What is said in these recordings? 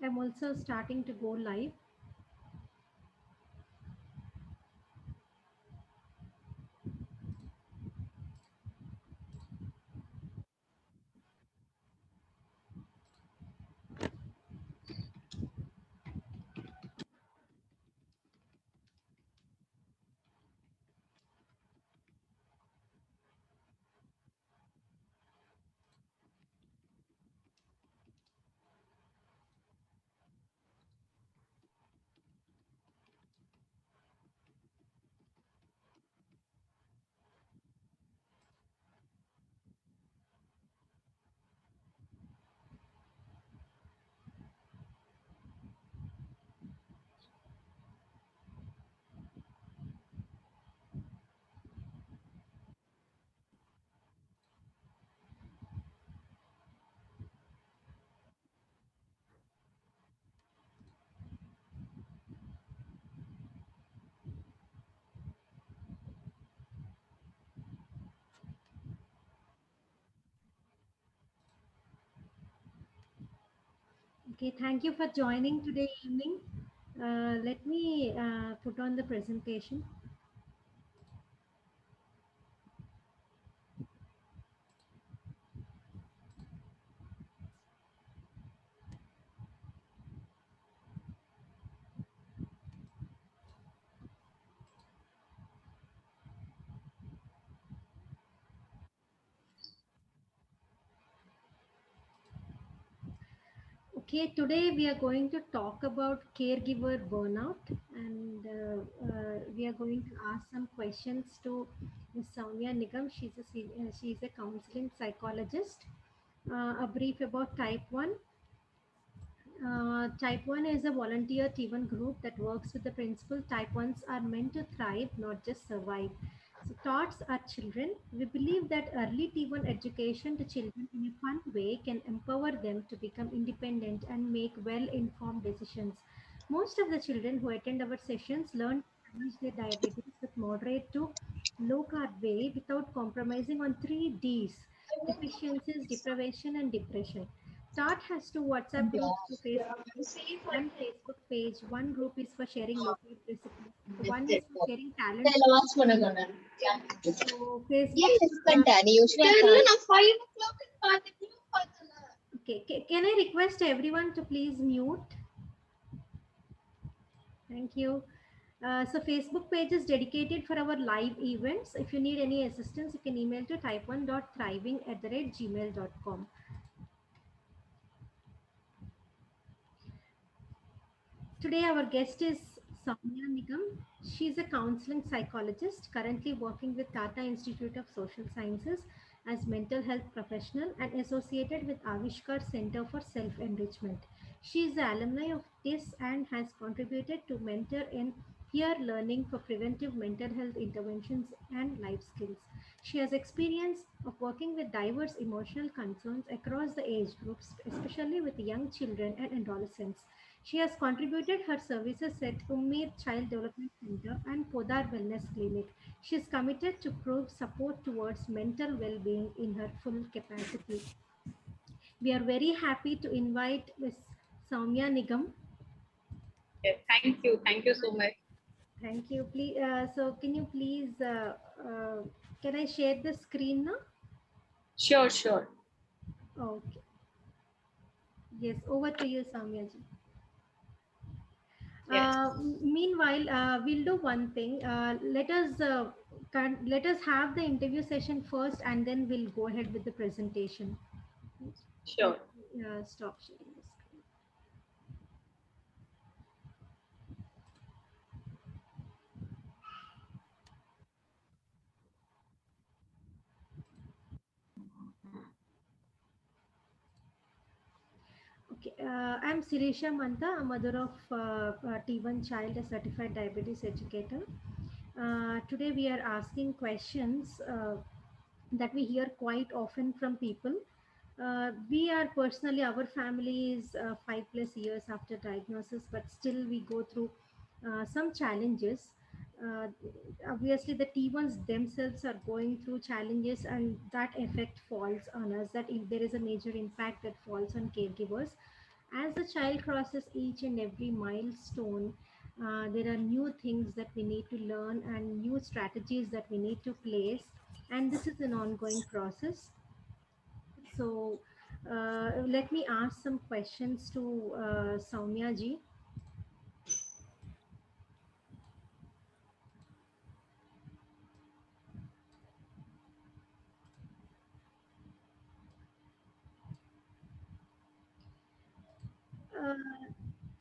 I'm also starting to go live. Okay, thank you for joining today evening. Let me put on the presentation. Okay, today we are going to talk about caregiver burnout, and we are going to ask some questions to Ms. Soumya Nigam. She's a counseling psychologist. A brief about Type 1. Type 1 is a volunteer T1 group that works with the principle Type 1s are meant to thrive, not just survive. So, thoughts are children. We believe that early T1 education to children in a fun way can empower them to become independent and make well informed decisions. Most of the children who attend our sessions learn to manage their diabetes with moderate to low carb way without compromising on three Ds: deficiencies, deprivation, and depression. Tart has two WhatsApp groups, two Facebook groups, one Facebook page. One group is for sharing local recipes. One is for sharing talent. So Facebook. Uh, okay, can I request everyone to please mute? Thank you. So Facebook page is dedicated for our live events. If you need any assistance, you can email to type1.thriving@gmail.com. Today, our guest is Soumya Nigam. She is a counseling psychologist currently working with Tata Institute of Social Sciences as mental health professional and associated with Avishkar Center for Self Enrichment. She is the alumni of TIS and has contributed to mentor in peer learning for preventive mental health interventions and life skills. She has experience of working with diverse emotional concerns across the age groups, especially with young children and adolescents. She has contributed her services at Ummeed Child Development Center and Podar Wellness Clinic. She is committed to prove support towards mental well-being in her full capacity. We are very happy to invite Ms. Soumya Nigam. Yes, thank you. Thank you so much. Thank you. Please, so can you please, can I share the screen now? Sure, sure. Okay. Yes, over to you, Soumya ji. Yes, Meanwhile, we'll do one thing. Let us have the interview session first, and then we'll go ahead with the presentation. sure. Stop sharing the screen. Okay, I'm Sirisha Manta, a mother of T1 child, a certified diabetes educator. Today we are asking questions that we hear quite often from people. We are personally, our family is 5+ years after diagnosis, but still we go through some challenges. Uh, Obviously, the T1s themselves are going through challenges, and that effect falls on us. That if there is a major impact that falls on caregivers, as the child crosses each and every milestone, there are new things that we need to learn and new strategies that we need to place. And this is an ongoing process. So, let me ask some questions to Soumya ji. Uh,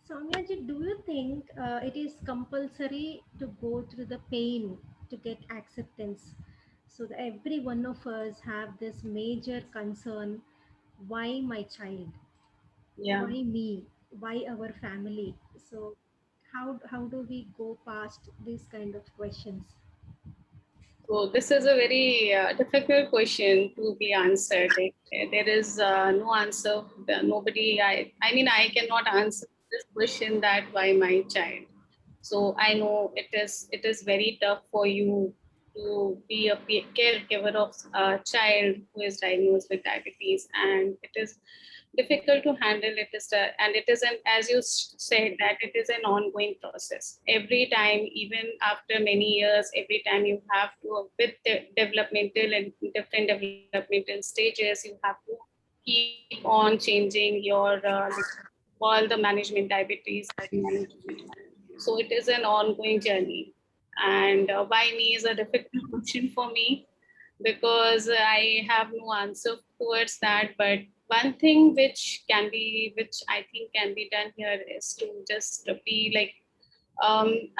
Soumya ji, do you think it is compulsory to go through the pain to get acceptance? So that every one of us have this major concern: why my child? Yeah. Why me? Why our family? So how do we go past these kind of questions? So this is a very difficult question to be answered. Like, there is no answer. Nobody. I mean, I cannot answer this question that why my child. So I know it is very tough for you to be a caregiver of a child who is diagnosed with diabetes, and it is difficult to handle. It is and it is an, as you said, that it is an ongoing process. Every time, even after many years, every time you have to, with the developmental and different developmental stages, you have to keep on changing your all the management diabetes management. So it is an ongoing journey. And why me is a difficult question for me, because I have no answer towards that. But one thing which I think can be done here is to just be like,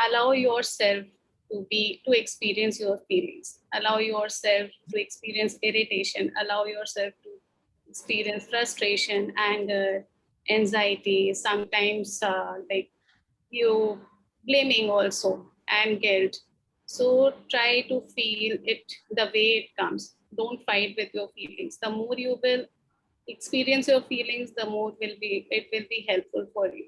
allow yourself to experience your feelings, allow yourself to experience irritation, allow yourself to experience frustration, anger, anxiety, sometimes like you blaming also, and guilt. So try to feel it the way it comes. Don't fight with your feelings. The more you will experience your feelings, the more it will be helpful for you.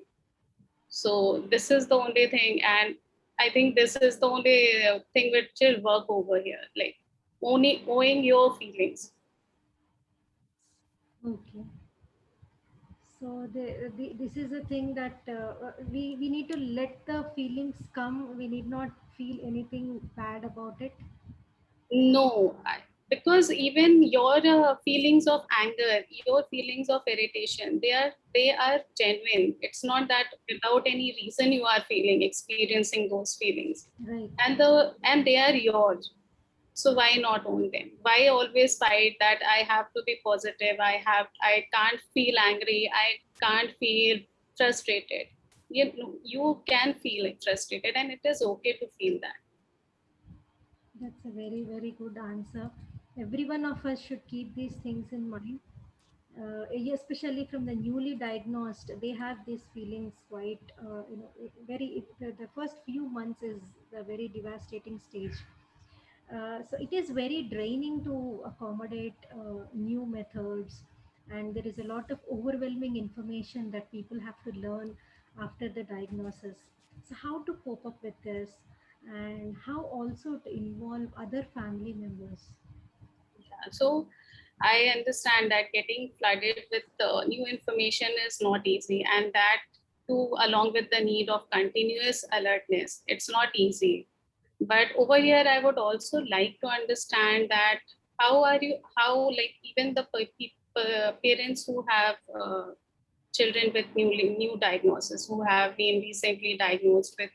So this is the only thing, and I think this is the only thing which will work over here, like owning your feelings. Okay. So this is a thing that we need to let the feelings come. We need not feel anything bad about it. No, because even your feelings of anger, your feelings of irritation, they are genuine. It's not that without any reason you are experiencing those feelings, Right. and they are yours. So why not own them? Why always fight that I have to be positive? I can't feel angry. I can't feel frustrated. You can feel frustrated, and it is okay to feel that. That's a very, very good answer. Every one of us should keep these things in mind. Especially from the newly diagnosed, they have these feelings quite, the first few months is a very devastating stage. So it is very draining to accommodate new methods, and there is a lot of overwhelming information that people have to learn after the diagnosis. So how to cope up with this, and how also to involve other family members. So I understand that getting flooded with new information is not easy, and that too, along with the need of continuous alertness, it's not easy. But over here, I would also like to understand that how like even the parents who have children with new diagnosis, who have been recently diagnosed with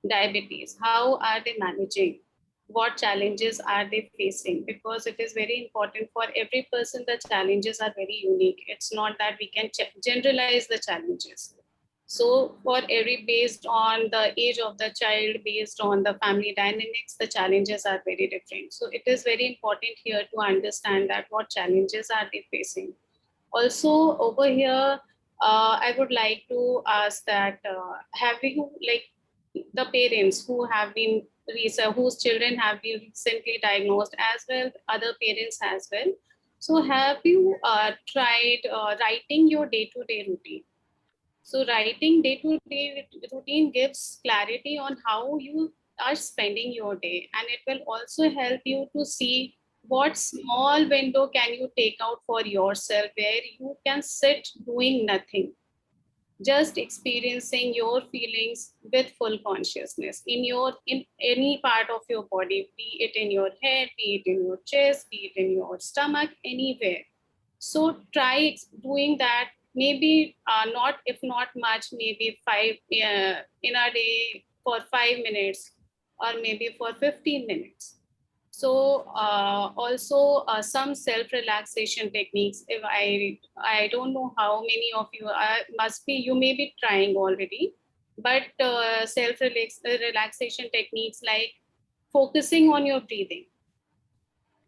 diabetes, how are they managing? What challenges are they facing? Because it is very important for every person. The challenges are very unique. It's not that we can generalize the challenges. So for every, based on the age of the child, based on the family dynamics, the challenges are very different. So it is very important here to understand that what challenges are they facing. Also over here, I would like to ask that, have you, like, the parents who have been whose children have been recently diagnosed, as well other parents as well, so have you tried writing your day-to-day routine? So writing day-to-day routine gives clarity on how you are spending your day, and it will also help you to see what small window can you take out for yourself where you can sit doing nothing. just experiencing your feelings with full consciousness in any part of your body, be it in your head, be it in your chest, be it in your stomach, anywhere. So try doing that, maybe not, if not much, maybe five in a day for 5 minutes, or maybe for 15 minutes. So also some self relaxation techniques. If I don't know how many of you are, must be, you may be trying already, but self relaxation techniques like focusing on your breathing.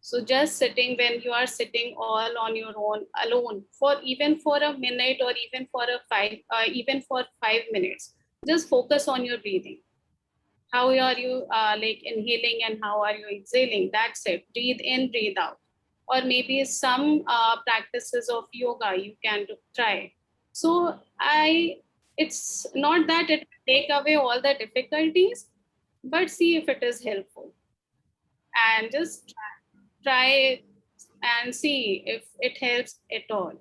So just sitting, when you are sitting all on your own alone for even for a minute, or even for a even for 5 minutes, just focus on your breathing. How are you like inhaling and how are you exhaling? That's it. Breathe in, breathe out. Or maybe some practices of yoga you can try. So it's not that it take away all the difficulties, but see if it is helpful, and just try and see if it helps at all.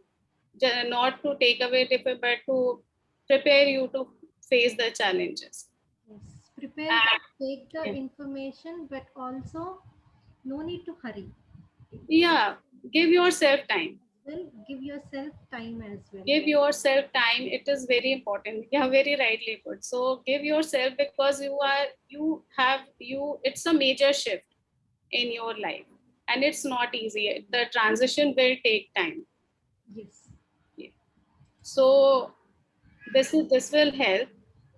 Not to take away difficult, but to prepare you to face the challenges. Yes, prepare to take the And, information, but also no need to hurry. yeah, give yourself time. Well, give yourself time as well. Give yourself time. It is very important. Yeah, very rightly put. So give yourself, because it's a major shift in your life, and it's not easy. The transition will take time. Yes. Yeah. So this will help.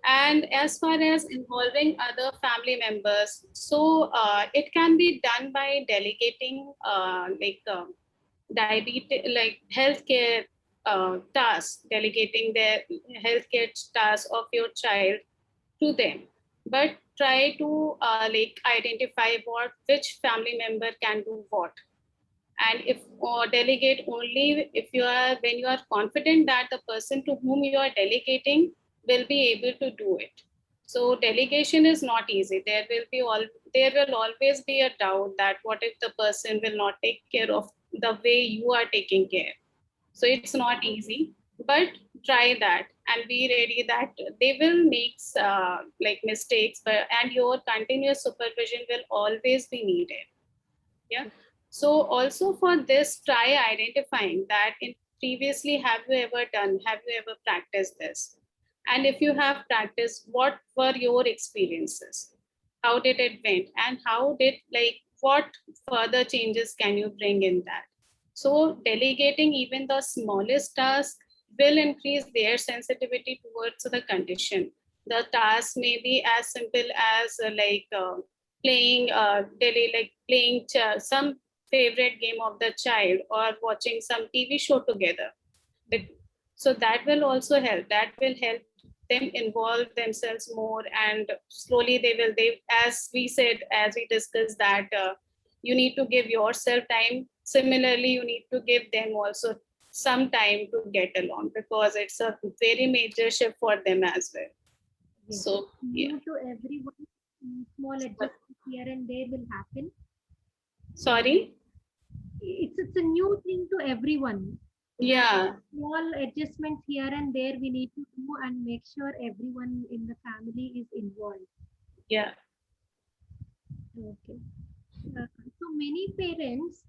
And as far as involving other family members, so it can be done by delegating diabetes, like healthcare tasks, delegating their healthcare tasks of your child to them. But try to like identify which family member can do what. And if, or delegate only if you are, when you are confident that the person to whom you are delegating will be able to do it. So delegation is not easy. There will always be a doubt that what if the person will not take care of the way you are taking care. So it's not easy, but try that and be ready that they will make like mistakes, but and your continuous supervision will always be needed. Yeah. So also for this, try identifying that in previously, have you ever practiced this? And if you have practiced, what were your experiences? How did it went? And how did, like, what further changes can you bring in that? So delegating even the smallest task will increase their sensitivity towards the condition. The task may be as simple as playing daily, like playing some favorite game of the child, or watching some TV show together. So that will also help. That will help them involve themselves more, and slowly they, as we said, as we discussed, that you need to give yourself time. Similarly, you need to give them also some time to get along, because it's a very major shift for them as well. Yes. So yeah. New to everyone, small adjustments here and there will happen. Sorry. It's a new thing to everyone. Yeah. Small adjustments here and there we need to do and make sure everyone in the family is involved. Yeah. Okay. So uh, many parents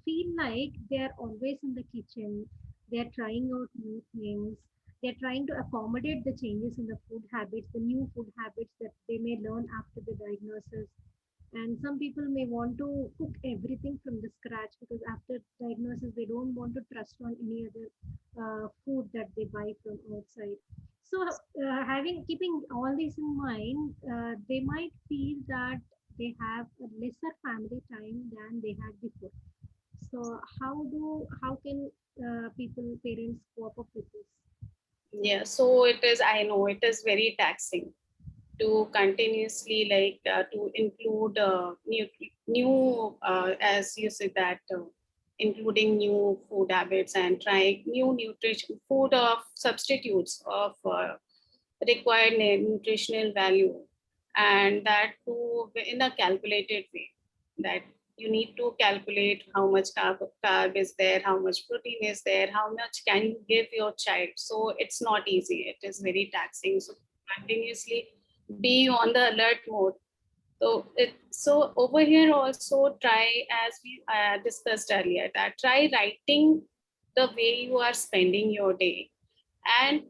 feel like they are always in the kitchen. They are trying out new things. They are trying to accommodate the changes in the food habits, the new food habits that they may learn after the diagnosis. And some people may want to cook everything from the scratch because after diagnosis they don't want to trust on any other food that they buy from outside. So having keeping all this in mind, they might feel that they have a lesser family time than they had before. So how can people parents cope up with this? Yeah. So it is, I know it is very taxing to continuously, like to include new as you said, that including new food habits and trying new nutrition food of substitutes of required nutritional value, and that too in a calculated way, that You need to calculate how much carb is there, how much protein is there, how much can you give your child. So it's not easy. It is very taxing. So continuously be on the alert mode. So over here also try, as we discussed earlier, that try writing the way you are spending your day, and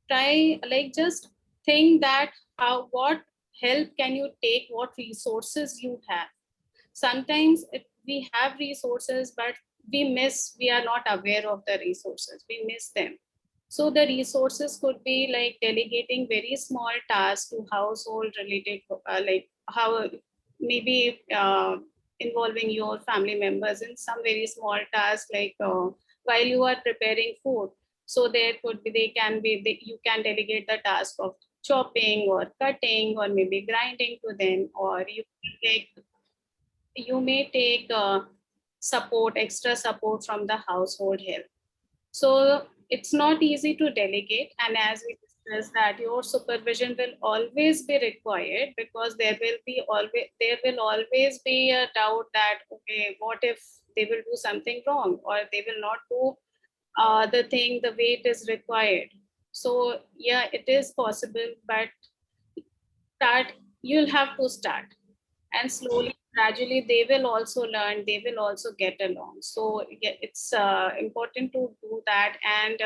try like just think that how what help can you take, what resources you have. Sometimes we have resources, but we are not aware of the resources, we miss them. So the resources could be like delegating very small tasks to household related, like how maybe involving your family members in some very small tasks, like while you are preparing food. So there could be, you can delegate the task of chopping or cutting or maybe grinding to them, or you may take extra support from the household help. So it's not easy to delegate, and as we discussed that your supervision will always be required, because there will always be a doubt that okay, what if they will do something wrong, or they will not do the thing the way it is required. So yeah, it is possible, but start you'll have to start, and slowly gradually they will also learn, they will also get along. So yeah, it's important to do that, and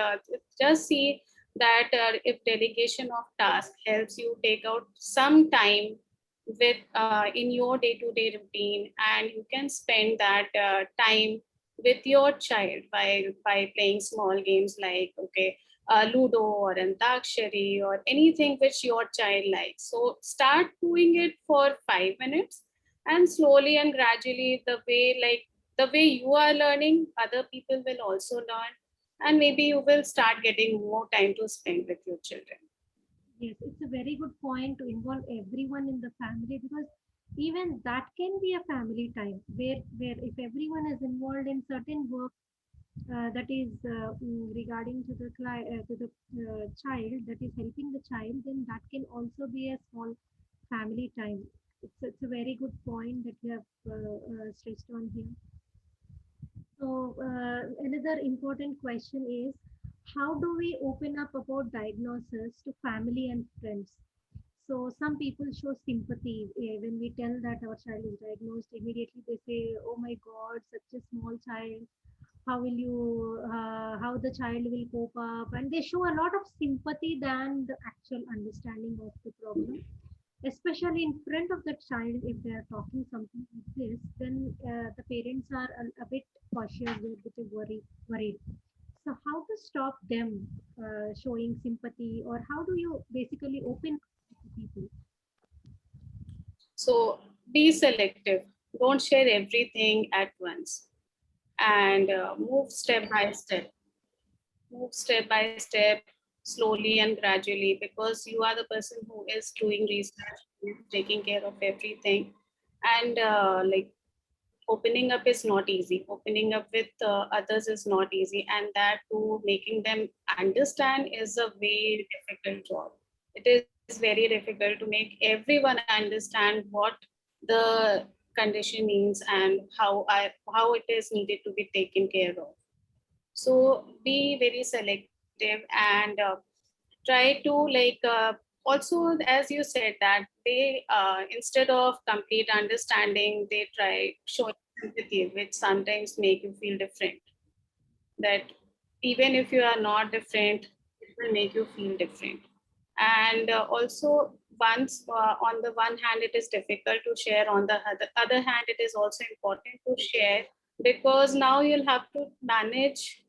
just see that if delegation of task helps you take out some time with in your day-to-day routine, and you can spend that time with your child by playing small games like okay, Ludo or Antakshari or anything which your child likes. So start doing it for 5 minutes, and slowly and gradually the way you are learning, other people will also learn, and maybe you will start getting more time to spend with your children. Yes, it's a very good point to involve everyone in the family, because even that can be a family time where if everyone is involved in certain work that is regarding to the child, that is helping the child, then that can also be a small family time. It's a very good point that you have stressed on here. So, another important question is, how do we open up about diagnosis to family and friends? So, some people show sympathy when we tell that our child is diagnosed. Immediately, they say, "Oh my God, such a small child. How the child will cope up?" And they show a lot of sympathy than the actual understanding of the problem, especially in front of the child. If they are talking something like this, then the parents are a bit cautious, they're a bit worried. So how to stop them showing sympathy, or how do you basically open up to people? So be selective, don't share everything at once, and move step by step, slowly and gradually, because you are the person who is doing research, who is taking care of everything. And like opening up is not easy, opening up with others is not easy, and that too making them understand is a very difficult job. It is very difficult to make everyone understand what the condition means and how it is needed to be taken care of. So be very selective, and try to also, as you said, that they instead of complete understanding, they try showing sympathy, which sometimes make you feel different. That even if you are not different, it will make you feel different. And also, once on the one hand it is difficult to share, on the other hand it is also important to share, because now you'll have to manage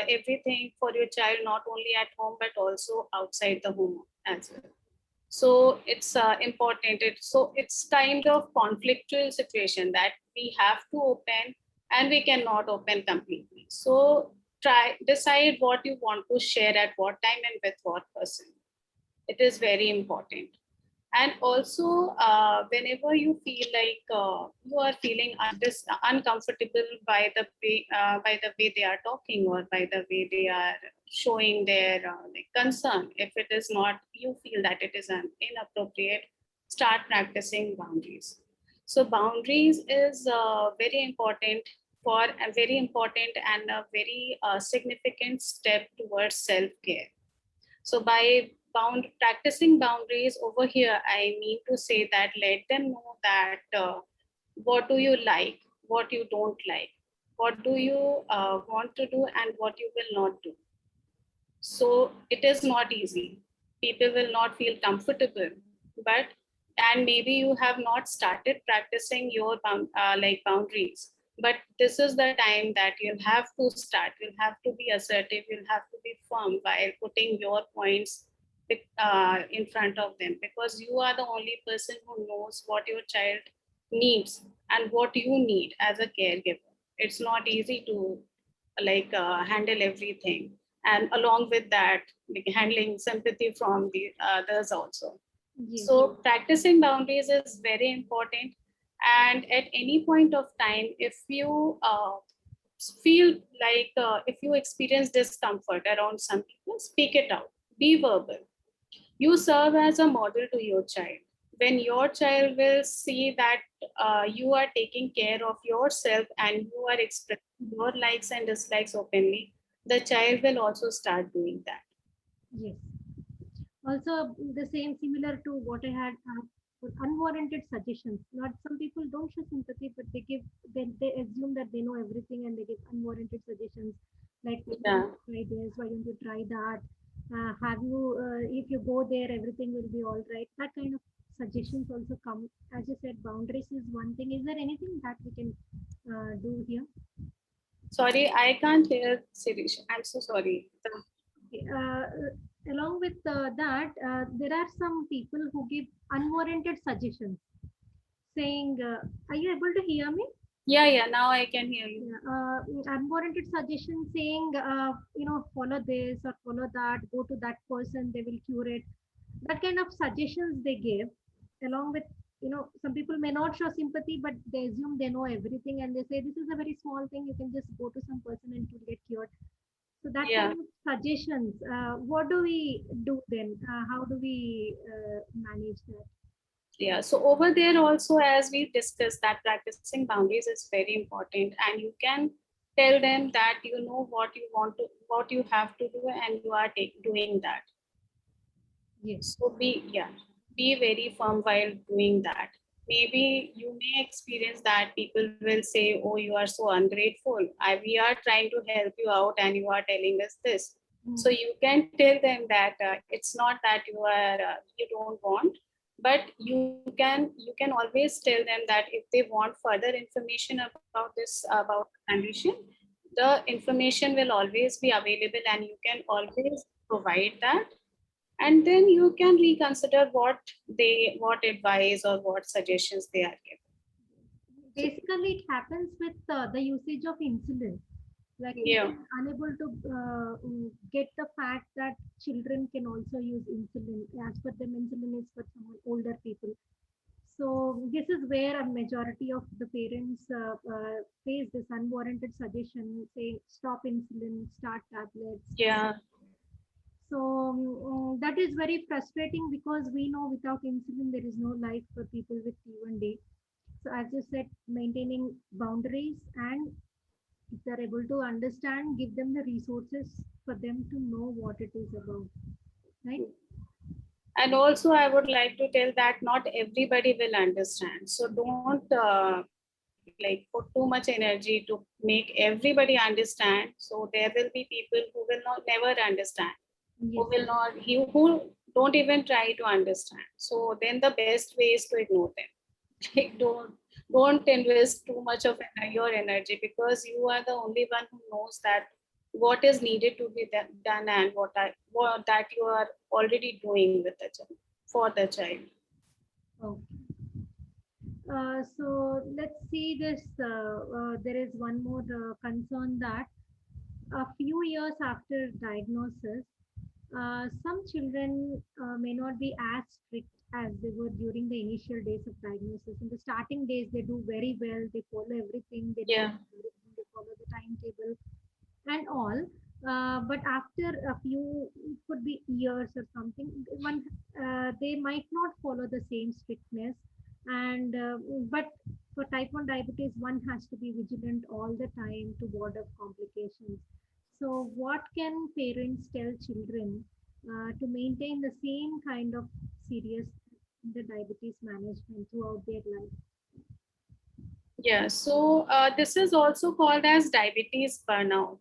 everything for your child, not only at home but also outside the home as well. So it's important. It's kind of conflictual situation that we have to open and we cannot open completely. So try decide what you want to share at what time and with what person. It is very important. And also, whenever you feel like you are feeling uncomfortable by the way they are talking, or by the way they are showing their concern, if it is not, you feel that it is inappropriate, start practicing boundaries. So boundaries is very important for a very important and a very significant step towards self-care. So by practicing boundaries over here, I mean to say that let them know that what do you like, what you don't like, what do you want to do, and what you will not do. So it is not easy. People will not feel comfortable, but and maybe you have not started practicing your boundaries. But this is the time that you'll have to start. You'll have to be assertive. You'll have to be firm while putting your points in front of them, because you are the only person who knows what your child needs and what you need as a caregiver. It's not easy to handle everything, and along with that, like handling sympathy from the others also. Yes. So practicing boundaries is very important. And at any point of time, if you feel if you experience discomfort around some people, speak it out, be verbal. You serve as a model to your child. When your child will see that you are taking care of yourself and you are expressing your likes and dislikes openly, the child will also start doing that. Yes. Also, the same similar to what I had unwarranted suggestions. Not some people don't show sympathy, but they assume that they know everything and they give unwarranted suggestions like, why don't Yeah. you try this? Why don't you try that? Have you? If you go there, everything will be all right. That kind of suggestions also come. As you said, boundaries is one thing. Is there anything that we can do here? Sorry, I can't hear Sirish. I'm so sorry. Okay, along with that, there are some people who give unwarranted suggestions, saying, "Are you able to hear me?" Yeah, yeah, now I can hear you. Yeah, unwarranted suggestions saying, follow this or follow that, go to that person, they will cure it. That kind of suggestions they give, along with, some people may not show sympathy, but they assume they know everything and they say, this is a very small thing, you can just go to some person and it will get cured. So that Yeah. kind of suggestions, what do we do then? How do we manage that? Yeah, so over there also, as we discussed, that practicing boundaries is very important, and you can tell them that you know what you want to, what you have to do, and you are doing that. Yes. So be very firm while doing that. Maybe you may experience that people will say, "Oh, you are so ungrateful. We are trying to help you out, and you are telling us this." So Mm. you can tell them that it's not that you don't want, but you can always tell them that if they want further information about this about the condition, the information will always be available, and you can always provide that, and then you can reconsider what advice or what suggestions they are giving. So Basically, it happens with the usage of insulin. Like people yeah, are unable to get the fact that children can also use insulin. As per them, insulin is for some older people. So this is where a majority of the parents face this unwarranted suggestion, saying stop insulin, start tablets, start. yeah, So that is very frustrating because we know without insulin there is no life for people with T1D. So as you said, maintaining boundaries, and if they're able to understand, give them the resources for them to know what it is about, right? and also I would like to tell that not everybody will understand. So don't put too much energy to make everybody understand. So there will be people who will not never understand, Yes. who will not who don't even try to understand. So then the best way is to ignore them. Like don't invest too much of your energy, because you are the only one who knows that what is needed to be done, and what that you are already doing with the child, for the child. Okay. So let's see this. There is one more concern that a few years after diagnosis, some children may not be as strict as they were during the initial days of diagnosis. In the starting days, they do very well. They follow everything. They know Yeah. everything. They follow the timetable and all. But after a few, it could be years or something, one they might not follow the same strictness. And but for type 1 diabetes, one has to be vigilant all the time to ward off complications. So what can parents tell children to maintain the same kind of serious in the diabetes management throughout their life? Yeah, so this is also called as diabetes burnout.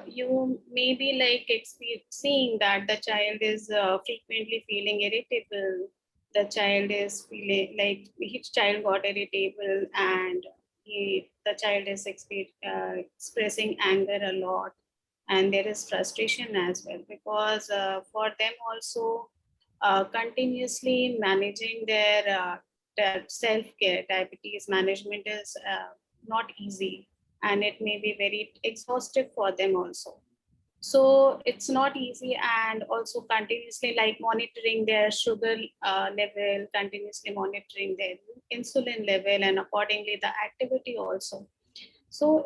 You may be like seeing that the child is frequently feeling irritable. The child is feeling like each child got irritable, and the child is expressing anger a lot, and there is frustration as well, because for them also continuously managing their self-care, diabetes management is not easy, and it may be very exhaustive for them also. So it's not easy, and also continuously like monitoring their sugar level, continuously monitoring their insulin level, and accordingly the activity also. So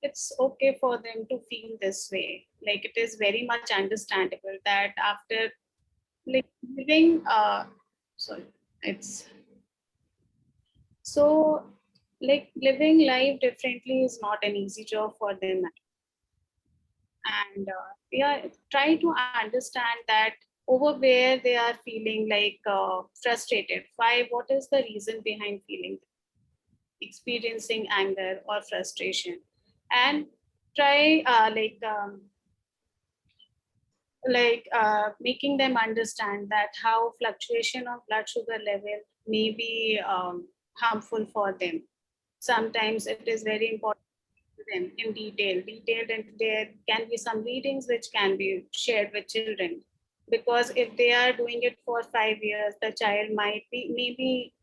it's okay for them to feel this way. Like, it is very much understandable that after like living sorry it's so like living life differently is not an easy job for them. And yeah, try to understand that over where they are feeling like frustrated, why, what is the reason behind feeling, experiencing anger or frustration. And try making them understand that how fluctuation of blood sugar level may be harmful for them. Sometimes it is very important to them in detailed, and there can be some readings which can be shared with children, because if they are doing it for 5 years, the child might be maybe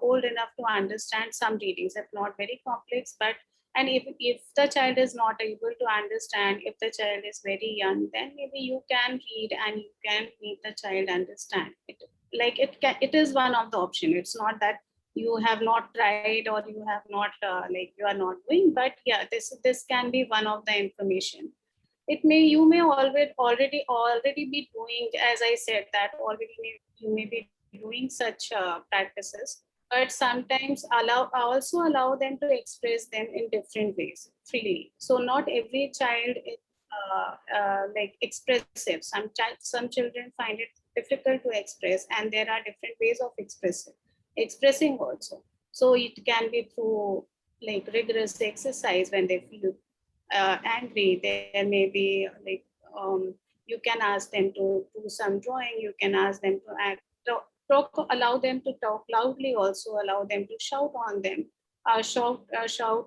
old enough to understand some readings, if not very complex. But and if the child is not able to understand, if the child is very young, then maybe you can read and you can make the child understand it. Like, it is one of the option. It's not that you have not tried or you have not you are not doing, but yeah, this can be one of the information. It may, you may already be doing, as I said, that you may be doing such practices, but sometimes also allow them to express them in different ways freely. So not every child is expressive. Some children find it difficult to express, and there are different ways of expressing also. So it can be through like rigorous exercise. When they feel angry, there may be you can ask them to do some drawing, you can ask them to allow them to talk loudly, also allow them to shout on them, shout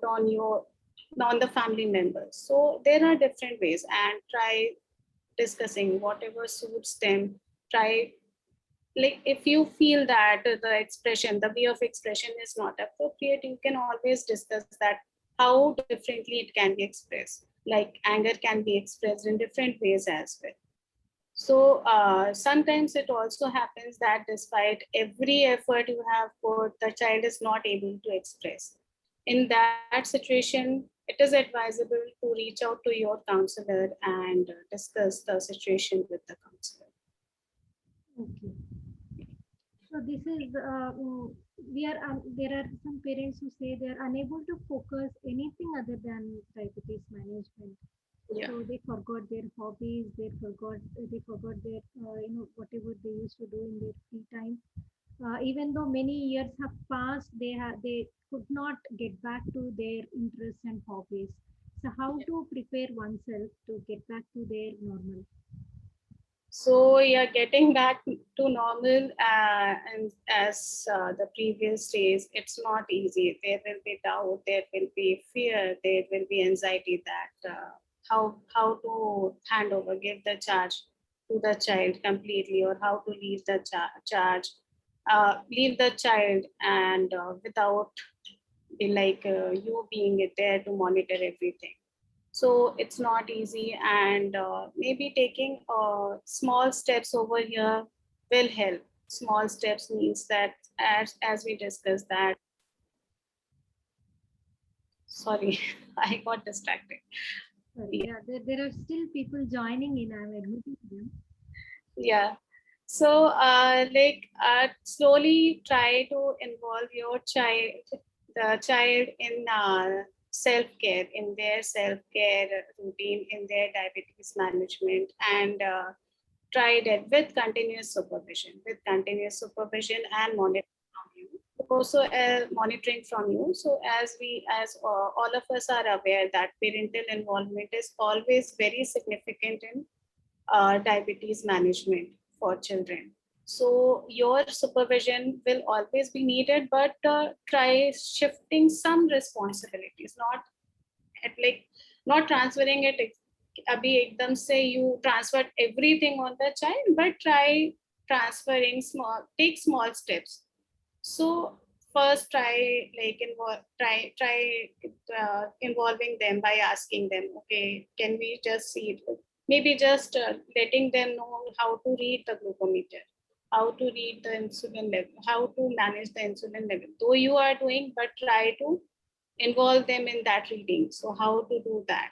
on the family members. So there are different ways, and try discussing whatever suits them. Try, like, if you feel that the way of expression is not appropriate, you can always discuss that how differently it can be expressed. Like, anger can be expressed in different ways as well. So sometimes it also happens that despite every effort you have put, the child is not able to express. In that situation, it is advisable to reach out to your counselor and discuss the situation with the counselor. Okay. So this is we are there are some parents who say they are unable to focus anything other than diabetes management. Yeah. So they forgot their hobbies, they forgot their whatever they used to do in their free time. Even though many years have passed, they could not get back to their interests and hobbies. So how to prepare oneself to get back to their normal? So yeah, getting back to normal, and as the previous days, it's not easy. There will be doubt, there will be fear, there will be anxiety that how to hand over, give the charge to the child completely, or how to leave the charge, leave the child, and without be you being there to monitor everything. So it's not easy, and maybe taking small steps over here will help. Small steps means that, as we discussed that, sorry, I got distracted. Sorry, Yeah, yeah, there are still people joining in. I'm admitting them. yeah. So, slowly try to involve your the child in self-care, in their self-care routine, in their diabetes management, and try that with continuous supervision and monitoring from you. Also, monitoring from you. So, as all of us are aware that parental involvement is always very significant in diabetes management for children. So your supervision will always be needed, but try shifting some responsibilities, not at like not transferring it. अभी एकदम से you transferred everything on the child, but try transferring take small steps. So first try involving them by asking them, okay, can we just see it? Maybe just letting them know how to read the glucometer, how to read the insulin level, how to manage the insulin level. Though you are doing, but try to involve them in that reading. So how to do that?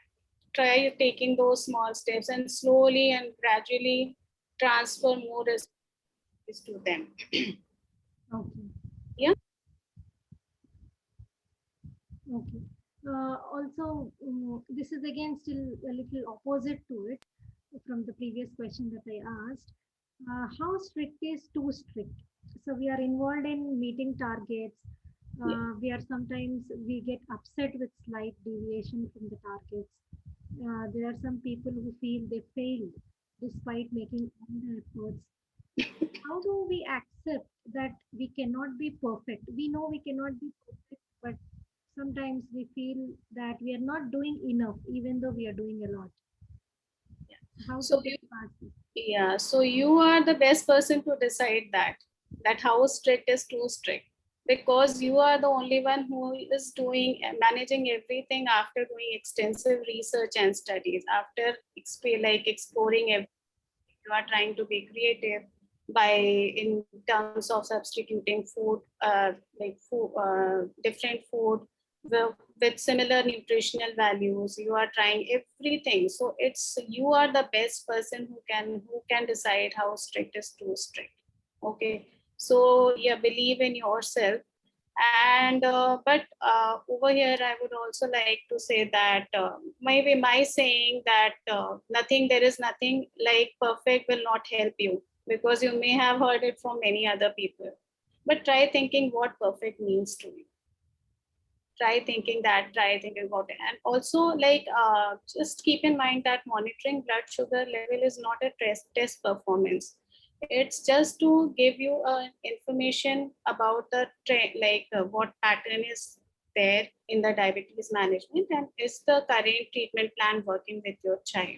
Try taking those small steps and slowly and gradually transfer more responsibilities to them. Okay. Yeah. Okay. Also, this is again still a little opposite to it from the previous question that I asked. How strict is too strict? So we are involved in meeting targets. Yeah. We are sometimes we get upset with slight deviation from the targets. There are some people who feel they failed despite making all the efforts. How do we accept that we cannot be perfect? We know we cannot be perfect, but sometimes we feel that we are not doing enough, even though we are doing a lot. How to So get past this? yeah, so you are the best person to decide that how strict is too strict, because you are the only one who is doing managing everything after doing extensive research and studies, after exploring everything. You are trying to be creative by in terms of substituting food, different food with similar nutritional values. You are trying everything, so it's you are the best person who can decide how strict is too strict. Okay, so yeah, believe in yourself. And over here I would also like to say that maybe my saying that nothing there is nothing like perfect will not help you, because you may have heard it from many other people. But try thinking what perfect means to you. Try thinking about it. And also just keep in mind that monitoring blood sugar level is not a test performance. It's just to give you information about the what pattern is there in the diabetes management, and is the current treatment plan working with your child.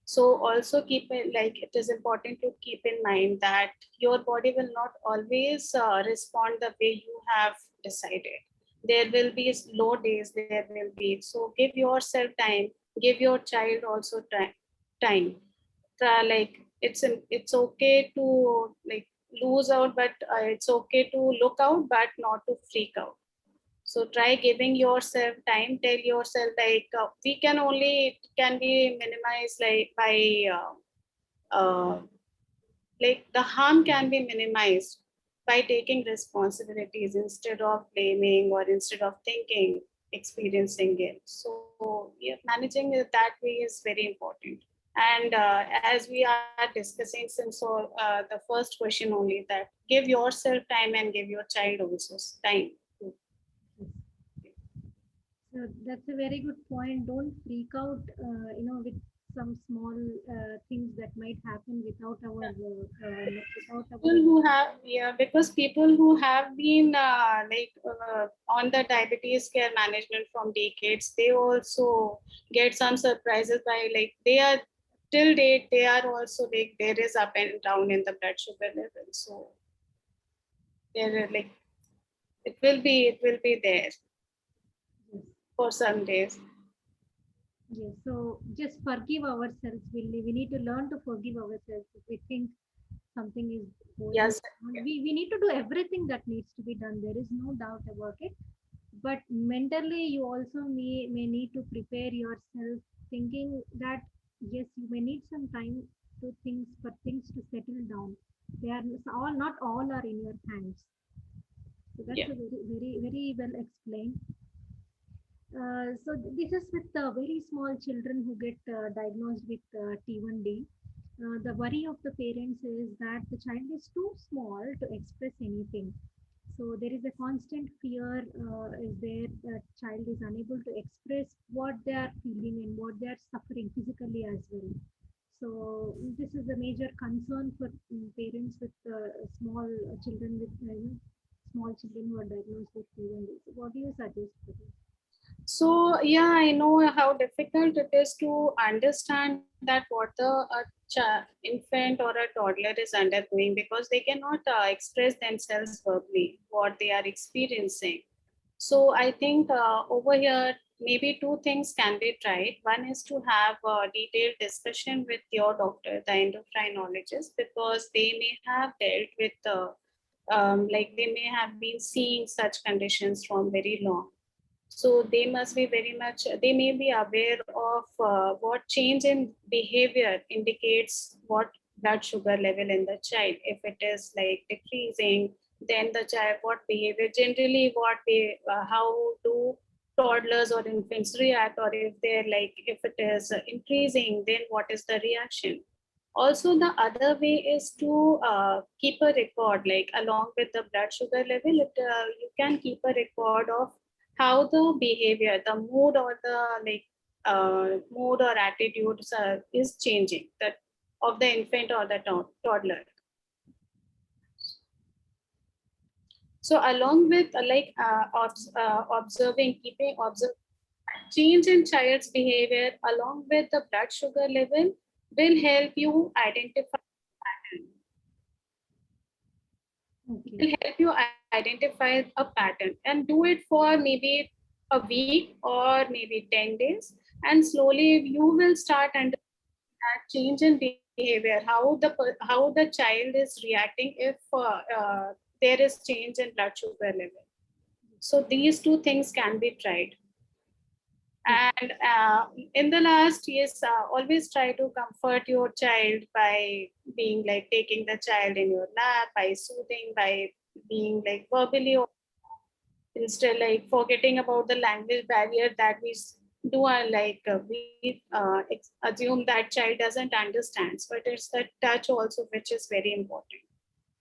So also keep it like it is important to keep in mind that your body will not always respond the way you have decided. There will be slow days, there will be, so give yourself time, give your child also time. It's okay to like lose out, but it's okay to look out but not to freak out. So try giving yourself time. Tell yourself we can only, it can be minimized uh, like the harm can be minimized by taking responsibilities instead of blaming, or instead of thinking experiencing guilt. So yeah, managing it that way is very important. And as we are discussing since the first question only, that give yourself time and give your child also time to. So that's a very good point. Don't freak out, with some small things that might happen without our. People who have, yeah, because people who have been on the diabetes care management from decades, they also get some surprises by like they are till date they are also like there is up and down in the blood sugar level. So there are like it will be there Yes. for some days. Yes. So just forgive ourselves. We need to learn to forgive ourselves if we think something is going Yes. on. We need to do everything that needs to be done. There is no doubt about it. But mentally, you also may need to prepare yourself, thinking that yes, you may need some time for things to settle down. They are all not all are in your hands. So that's Yeah. a very well explained. This is with very small children who get diagnosed with T1D. The worry of the parents is that the child is too small to express anything. So there is a constant fear is there that child is unable to express what they are feeling and what they are suffering physically as well. So this is a major concern for parents with small children with small children who are diagnosed with T1D. So what do you suggest for this? So yeah, I know how difficult it is to understand that what the infant or a toddler is undergoing, because they cannot express themselves verbally what they are experiencing. So I think over here, maybe two things can be tried. One is to have a detailed discussion with your doctor, the endocrinologist, because they may have dealt with like they may have been seeing such conditions from very long. So they must be very much, they may be aware of what change in behavior indicates what blood sugar level in the child. If it is like decreasing, then the child, what behavior, generally what they, how do toddlers or infants react, or if they're like, if it is increasing, then what is the reaction? Also, the other way is to keep a record, like along with the blood sugar level, you can keep a record of how the behavior, the mood or the like mood or attitudes is changing, that of the infant or the toddler. So along with observing, keeping observe change in child's behavior along with the blood sugar level will help you identify pattern. Okay. Will help you identify a pattern and do it for maybe a week or maybe 10 days, and slowly you will start understanding that change in behavior, how the child is reacting if there is change in blood sugar level. So these two things can be tried. And in the last, yes, always try to comfort your child by being like taking the child in your lap, by soothing, by being like verbally, or instead like forgetting about the language barrier that we do are like we assume that child doesn't understand, but it's the touch also which is very important.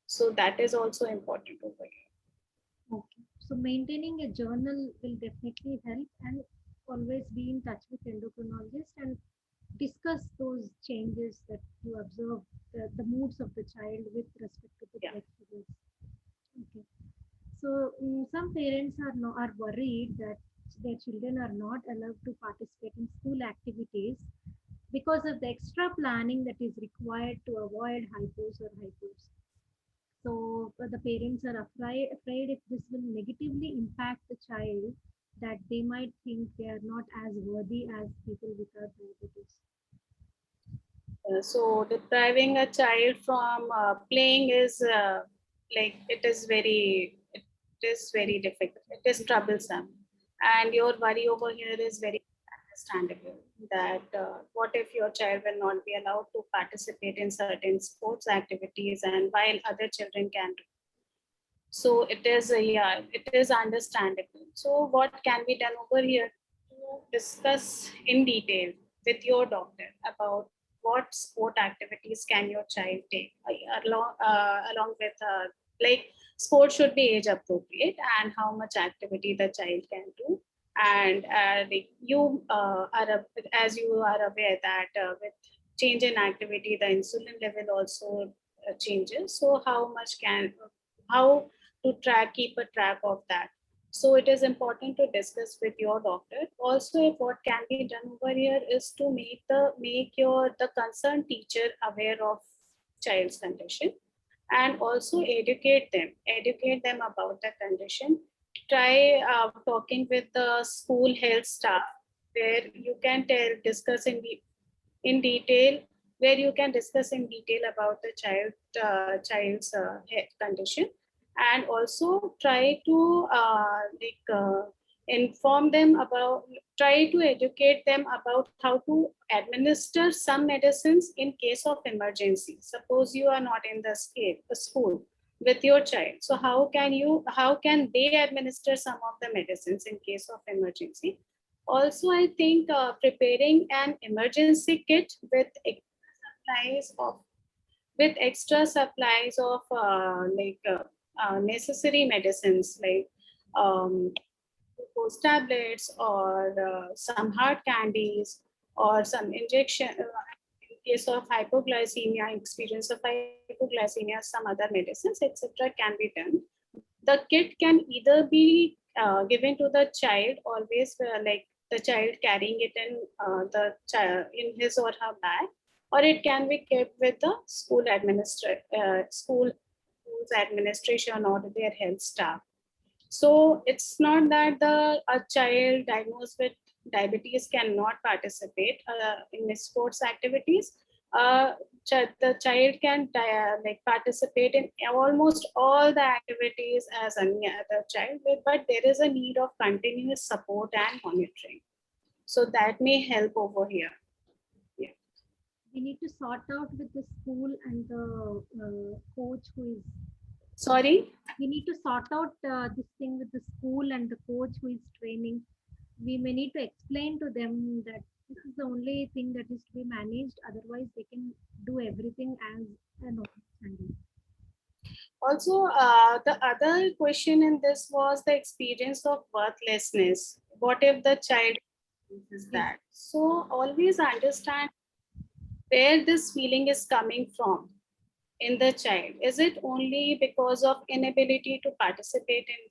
So that is also important over here. Okay. So maintaining a journal will definitely help, and always be in touch with endocrinologist and discuss those changes that you observe, the moods of the child with respect to the Yeah. blood sugars. Okay. So some parents are worried that their children are not allowed to participate in school activities because of the extra planning that is required to avoid hypos or hypos. So the parents are afraid if this will negatively impact the child, that they might think they are not as worthy as people without diabetes. So depriving a child from playing is like it is very difficult. It is troublesome, and your worry over here is very understandable. That what if your child will not be allowed to participate in certain sports activities, and while other children can do. So it is yeah, it is understandable. So what can be done over here to discuss in detail with your doctor about what sport activities can your child take along with like sport should be age appropriate, and how much activity the child can do. And you as you are aware that with change in activity, the insulin level also changes. So how to keep a track of that. So it is important to discuss with your doctor. Also, if what can be done over here is to make the concerned teacher aware of child's condition, and also educate them about the condition. Try talking with the school health staff, where you can discuss in detail, where you can discuss in detail about the child's health condition, and also try to inform them about, try to educate them about how to administer some medicines in case of emergency. Suppose you are not in the school with your child. So how can they administer some of the medicines in case of emergency? Also, I think preparing an emergency kit with supplies of extra supplies of necessary medicines like glucose tablets or some hard candies or some injection in case of hypoglycemia, experience of hypoglycemia, some other medicines, etc. can be done. The kit can either be given to the child always, like the child carrying it in the child in his or her bag, or it can be kept with the school's administration or their health staff. So it's not that a child diagnosed with diabetes cannot participate in sports activities. The child can participate in almost all the activities as any other child, but there is a need of continuous support and monitoring. So that may help over here. Yeah. We need to sort out with the school and the coach who is. Sorry? We need to sort out this thing with the school and the coach who is training. We may need to explain to them that this is the only thing that is to be managed. Otherwise, they can do everything as an understanding. Also, the other question in this was the experience of worthlessness. What if the child is that? So always understand where this feeling is coming from in the child. Is it only because of inability to participate in,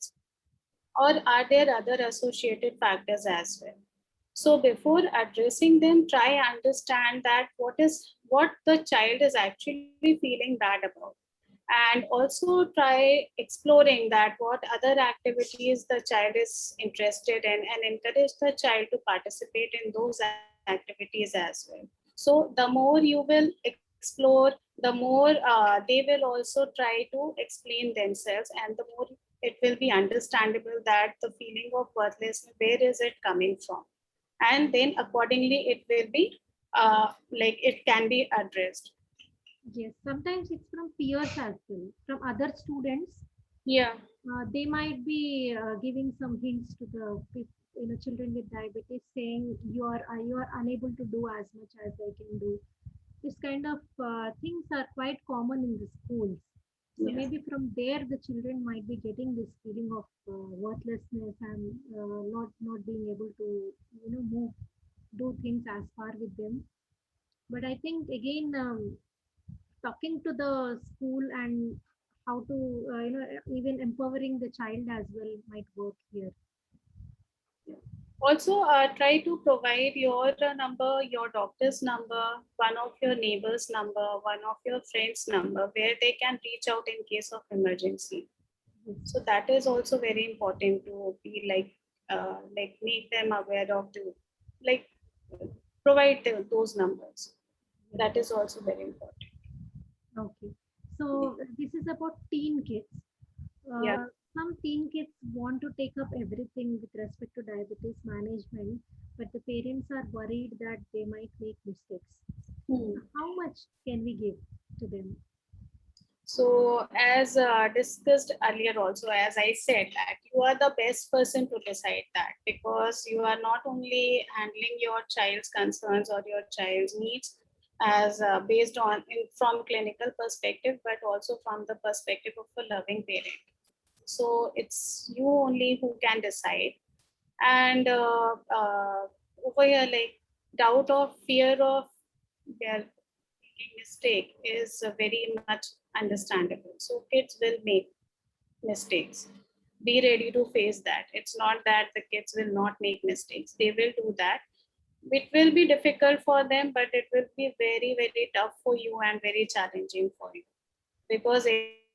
or are there other associated factors as well? So before addressing them, try understand that what the child is actually feeling bad about, and also try exploring that what other activities the child is interested in, and encourage the child to participate in those activities as well. So the more you will explore, the more they will also try to explain themselves, and the more it will be understandable that the feeling of worthlessness, where is it coming from, and then accordingly it will be it can be addressed. Yes, sometimes it's from peers as well, from other students. Yeah. They might be giving some hints to the children with diabetes, saying you are unable to do as much as I can do. This kind of things are quite common in the schools. So Yeah. maybe from there the children might be getting this feeling of worthlessness and not being able to move, do things as far with them. But I think again, talking to the school and how to even empowering the child as well might work here. Also, try to provide your number, your doctor's number, one of your neighbor's number, one of your friend's number, where they can reach out in case of emergency. Yes. So that is also very important to be like make them aware of the, like provide those numbers. That is also very important. Okay. So this is about teen kids. Yeah. Some teen kids want to take up everything with respect to diabetes management, but the parents are worried that they might make mistakes. Hmm. How much can we give to them? So, as discussed earlier, also, as I said, that you are the best person to decide that, because you are not only handling your child's concerns or your child's needs as based on from clinical perspective, but also from the perspective of a loving parent. So it's you only who can decide. And over here, like doubt or fear of their making mistake is very much understandable. So kids will make mistakes. Be ready to face that. It's not that the kids will not make mistakes. They will do that. It will be difficult for them, but it will be very, very tough for you and very challenging for you. Because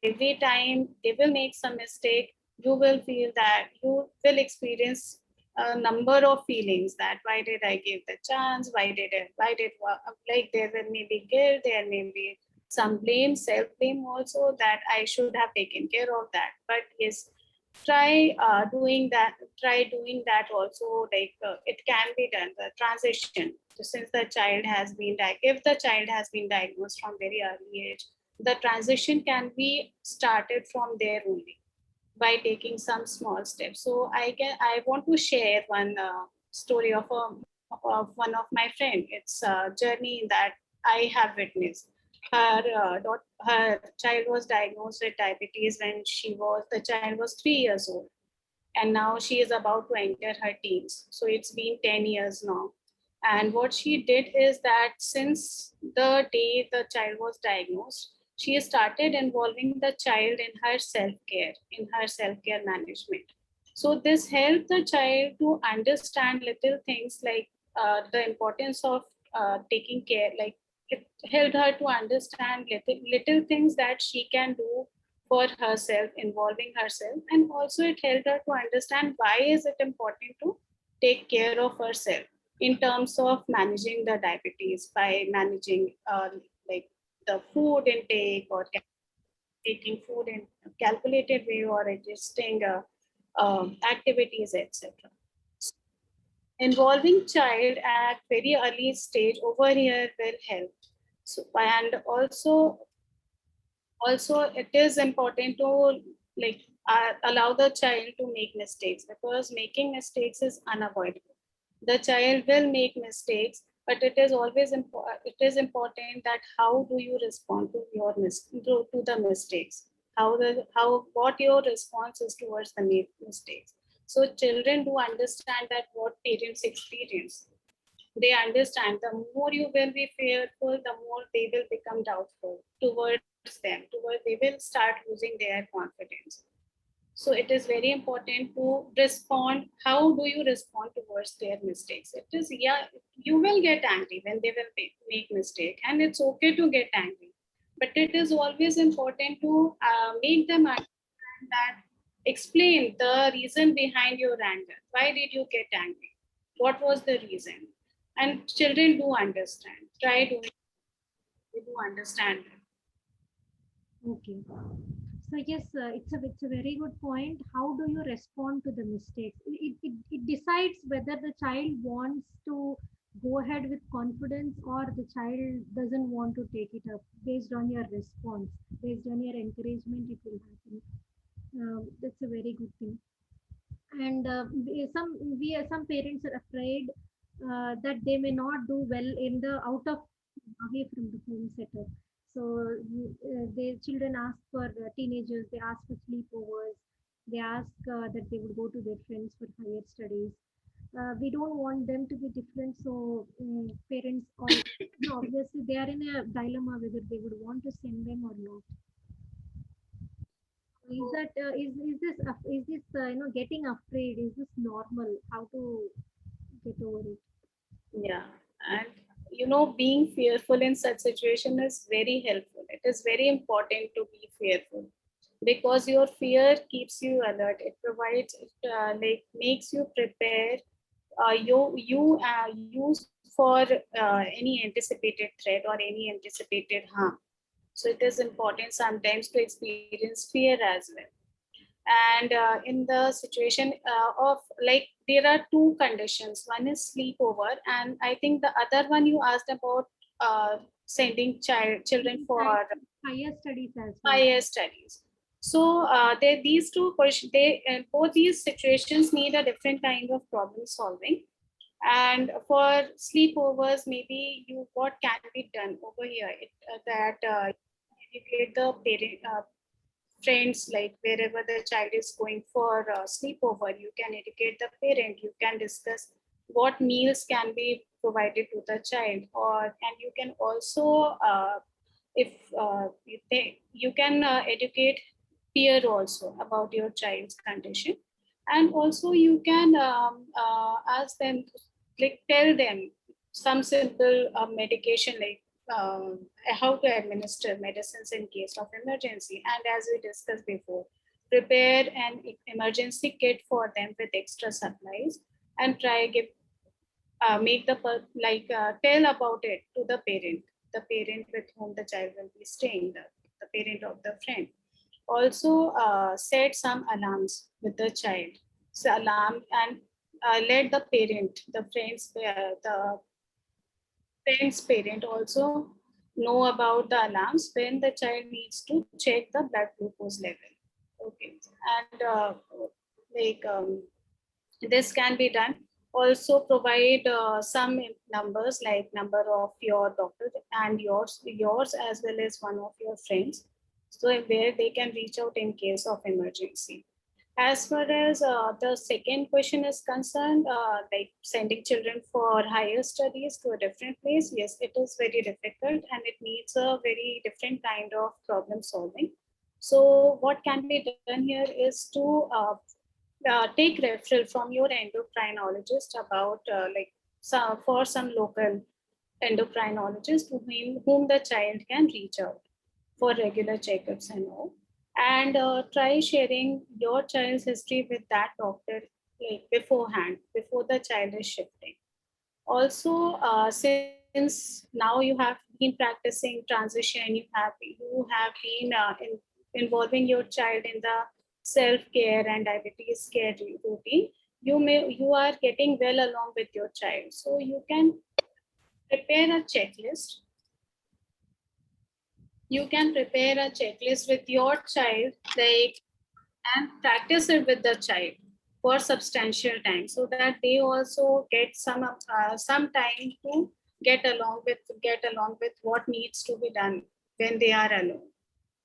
every time they will make some mistake, you will feel that you will experience a number of feelings that why did I give the chance, like there will maybe guilt, there may be some blame, self blame also, that I should have taken care of that. But yes, try doing that also. Like it can be done, the transition. So since the child has been if the child has been diagnosed from very early age, the transition can be started from there only by taking some small steps. So I want to share one story of one of my friend. It's a journey that I have witnessed. Her child was diagnosed with diabetes when the child was 3 years old, and now she is about to enter her teens. So it's been 10 years now. And what she did is that since the day the child was diagnosed, she started involving the child in her self-care management. So this helped the child to understand little things like the importance of taking care. Like it helped her to understand little things that she can do for herself, involving herself, and also it helped her to understand why is it important to take care of herself in terms of managing the diabetes by managing like the food intake or taking food in a calculated way or adjusting activities, etc. Involving child at very early stage over here will help. So, and also it is important to like allow the child to make mistakes, because making mistakes is unavoidable. The child will make mistakes, but it is always important that how do you respond to to the mistakes, how what your response is towards the mistakes. So children do understand that what parents experience. They understand the more you will be fearful, the more they will become doubtful towards them, towards they will start losing their confidence. So it is very important to respond. How do you respond towards their mistakes? It is, yeah, you will get angry when they will make mistake, and it's okay to get angry. But it is always important to make them understand that, explain the reason behind your anger. Why did you get angry? What was the reason? And children do understand. They do understand. Okay. So yes, it's a very good point. How do you respond to the mistakes? It decides whether the child wants to go ahead with confidence or the child doesn't want to take it up. Based on your response, based on your encouragement, it will happen. That's a very good thing. And some parents are afraid that they may not do well in the out of away from the home setup. So the children ask for teenagers, they ask for sleepovers, they ask that they would go to their friends for higher studies. We don't want them to be different, so parents all, obviously they are in a dilemma whether they would want to send them or not. Is that is this getting afraid? Is this normal? How to get over it? Yeah, and being fearful in such situation is very helpful. It is very important to be fearful, because your fear keeps you alert. It provides, like makes you prepare. You use for any anticipated threat or any anticipated harm. So it is important sometimes to experience fear as well. And in the situation of, like, there are two conditions. One is sleepover, and I think the other one you asked about sending children for Higher studies as well. higher studies. So these two questions, both these situations need a different kind of problem solving. And for sleepovers, maybe what can be done over here, that educate the friends, like wherever the child is going for sleepover, you can educate the parent, you can discuss what meals can be provided to the child, and you can also if you can educate peer also about your child's condition. And also you can ask them, like tell them some simple medication, like how to administer medicines in case of emergency. And as we discussed before, prepare an emergency kit for them with extra supplies, and try give make tell about it to the parent with whom the child will be staying, the parent of the friend. Also set some alarms with the child. So alarm and let the parents parent also know about the alarms when the child needs to check the blood glucose level. Okay, and like this can be done. Also provide some numbers like number of your doctor and yours as well as one of your friends, so where they can reach out in case of emergency. As far as the second question is concerned, like sending children for higher studies to a different place, yes, it is very difficult and it needs a very different kind of problem solving. So what can be done here is to take referral from your endocrinologist about for some local endocrinologist whom the child can reach out for regular checkups and all, and try sharing your child's history with that doctor like beforehand before the child is shifting. Also since now you have been practicing transition, you have been involving your child in the self care and diabetes care routine. You are getting well along with your child, so you can prepare a checklist. You can prepare a checklist with your child, like, and practice it with the child for substantial time, so that they also get some time to get along with what needs to be done when they are alone.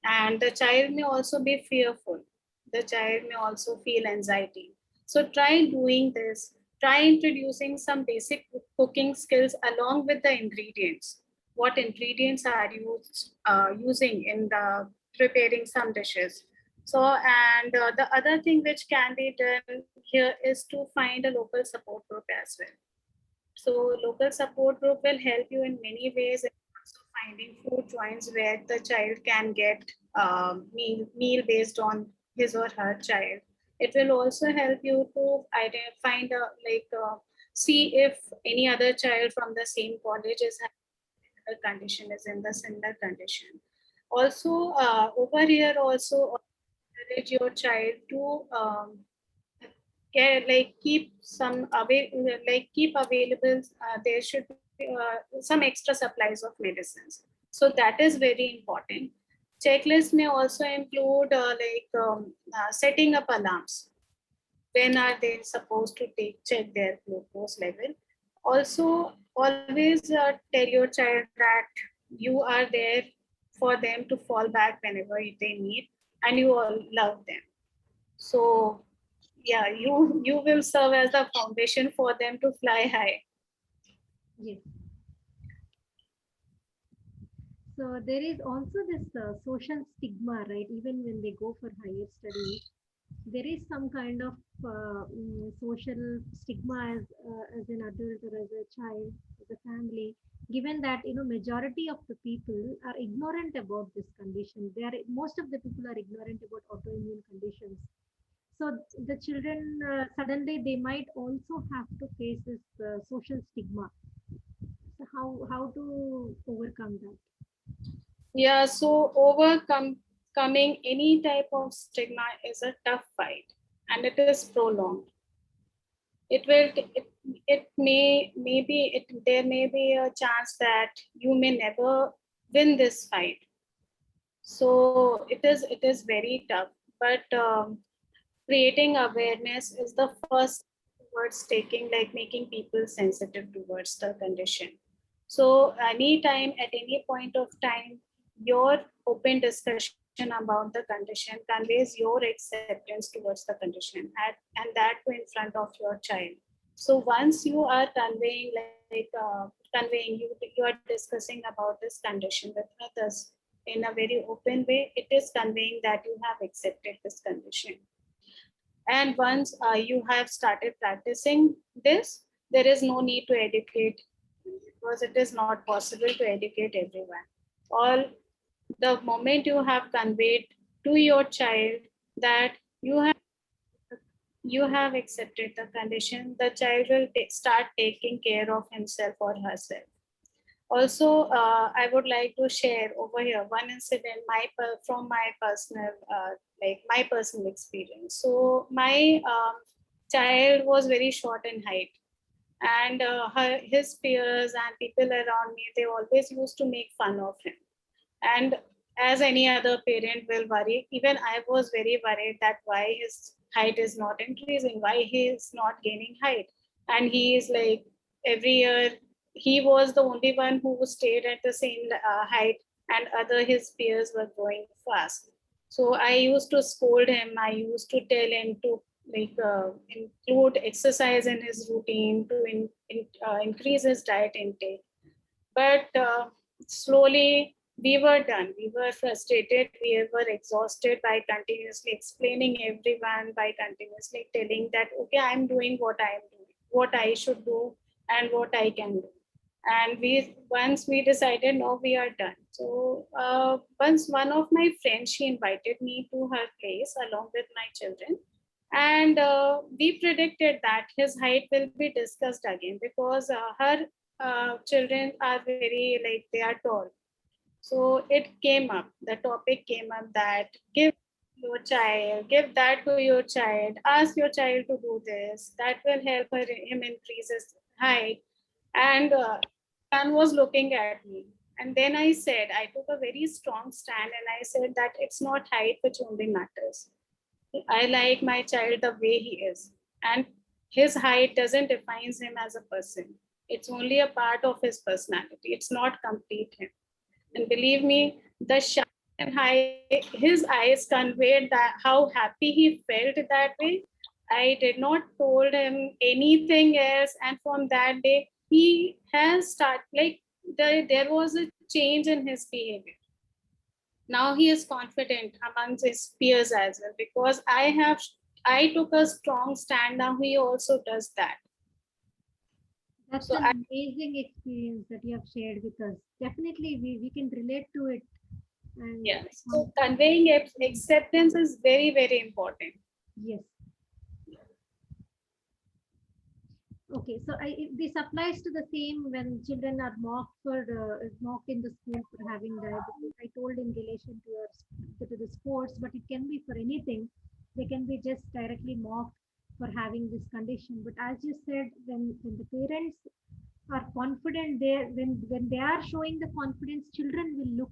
And the child may also be fearful. The child may also feel anxiety. So try doing this. Try introducing some basic cooking skills along with the ingredients. What ingredients are you using in the preparing some dishes? So, and the other thing which can be done here is to find a local support group as well. So local support group will help you in many ways in terms of finding food joints where the child can get meal based on his or her child. It will also help you to find a see if any other child from the same college is having a condition, is in the similar condition. Also over here also encourage your child to keep some keep available. There should be some extra supplies of medicines, so that is very important. Checklist may also include setting up alarms. When are they supposed to check their glucose level? Also always tell your child that you are there for them to fall back whenever they need, and you all love them. So yeah, you will serve as the foundation for them to fly high. Yes. So there is also this social stigma, right? Even when they go for higher studies, there is some kind of social stigma as an adult or as a child, as a family. Given that majority of the people are ignorant about this condition, most of the people are ignorant about autoimmune conditions. So the children suddenly they might also have to face this social stigma. So how to overcome that? Yeah, so overcoming any type of stigma is a tough fight, and it is prolonged. It will there may be a chance that you may never win this fight. So it is very tough, but creating awareness is the first towards making people sensitive towards the condition. So anytime at any point of time, your open discussion about the condition conveys your acceptance towards the condition, and that too in front of your child. So once you are you are discussing about this condition with others in a very open way, it is conveying that you have accepted this condition. And once you have started practicing this, there is no need to educate, because it is not possible to educate everyone. All the moment you have conveyed to your child that you have you have accepted the condition, the child will start taking care of himself or herself. Also, I would like to share over here one incident from my personal, my personal experience. So my child was very short in height, and his peers and people around me, they always used to make fun of him. And as any other parent will worry, even I was very worried that why his height is not increasing, why he is not gaining height. And he is like every year, he was the only one who stayed at the same height, and other his peers were growing fast. So I used to scold him. I used to tell him to include exercise in his routine, to increase his diet intake. But slowly we were done. We were frustrated. We were exhausted by continuously explaining everyone, by continuously telling that, okay, I'm doing what I'm doing, what I should do, and what I can do. And once we decided, no, we are done. So once one of my friends, she invited me to her place along with my children. And we predicted that his height will be discussed again, because her children are very, like, they are tall. So it came up, the topic came up that give that to your child, ask your child to do this, that will help him increase his height. And son was looking at me. And then I said, I took a very strong stand and I said that it's not height which only matters. I like my child the way he is. And his height doesn't define him as a person. It's only a part of his personality. It's not complete him. And believe me, the shine and his eyes conveyed that how happy he felt that way. I did not told him anything else. And from that day, he has started, like, there was a change in his behavior. Now he is confident amongst his peers as well, because I took a strong stand. Now he also does that. That's So an amazing experience that you have shared with us. Definitely, we can relate to it. And yeah, so conveying acceptance is very, very important. yes. Okay, so this applies to the same when children are mocked in the school for having diabetes. I told in relation to to the sports, but it can be for anything. They can be just directly mocked for having this condition. But as you said, when the parents are confident, when they are showing the confidence, children will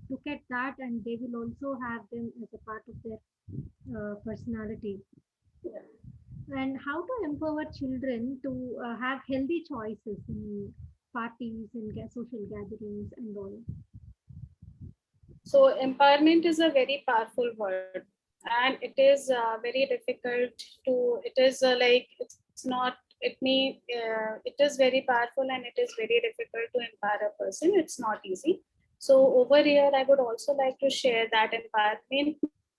look at that, and they will also have them as a part of their personality. And how to empower children to have healthy choices in parties and social gatherings and all. So empowerment is a very powerful word, and it is very difficult to. It is it's not. It is very powerful, and it is very difficult to empower a person. It's not easy. So over here, I would also like to share that empowerment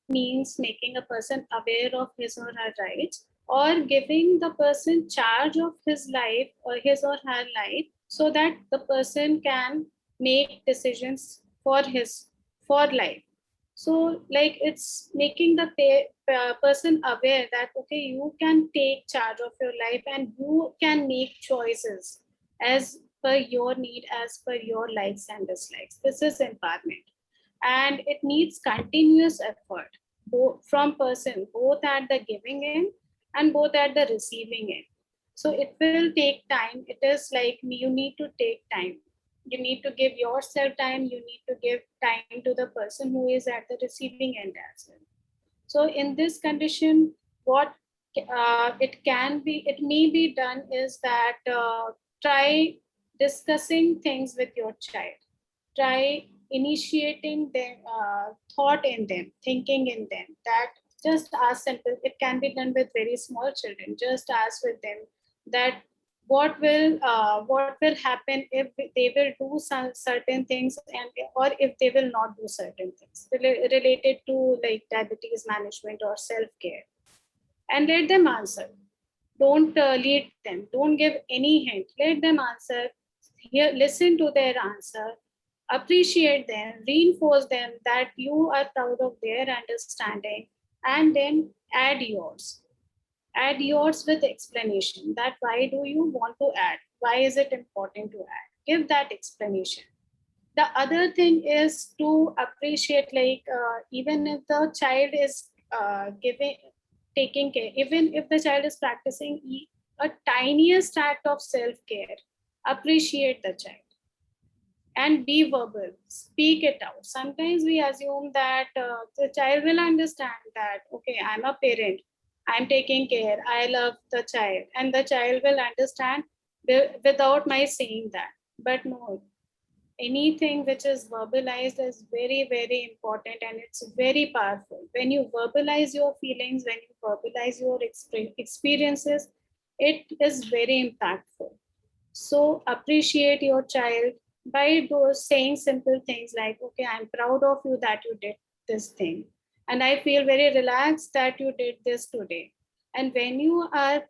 means making a person aware of his or her rights, or giving the person charge of his life or his or her life, so that the person can make decisions for life. So like, it's making the person aware that, okay, you can take charge of your life and you can make choices as per your need, as per your likes and dislikes. This is empowerment, and it needs continuous effort, from person, both at the giving end and both at the receiving end. So it will take time. It is like, you need to take time. You need to give yourself time. You need to give time to the person who is at the receiving end as well. So in this condition, what it may be done is that, try discussing things with your child. Try initiating them, thought in them, thinking in them. That, just ask simple. It can be done with very small children. Just ask with them that, what will happen if they will do some certain things, and or if they will not do certain things related to, like, diabetes management or self care, and let them answer. Don't lead them. Don't give any hint. Let them answer. Hear, listen to their answer. Appreciate them. Reinforce them that you are proud of their understanding, and then add yours. Add yours with explanation, that why do you want to add? Why is it important to add? give that explanation. The other thing is to appreciate, like even if the child is taking care, even if the child is practicing a tiniest act of self-care, appreciate the child and be verbal, speak it out. Sometimes we assume that the child will understand that, okay, I'm a parent, I'm taking care, I love the child, and the child will understand without my saying that. But no, anything which is verbalized is very, very important, and it's very powerful. When you verbalize your feelings, when you verbalize your experiences, it is very impactful. So appreciate your child by those saying simple things like, okay, I'm proud of you that you did this thing, and I feel very relaxed that you did this today. And when you are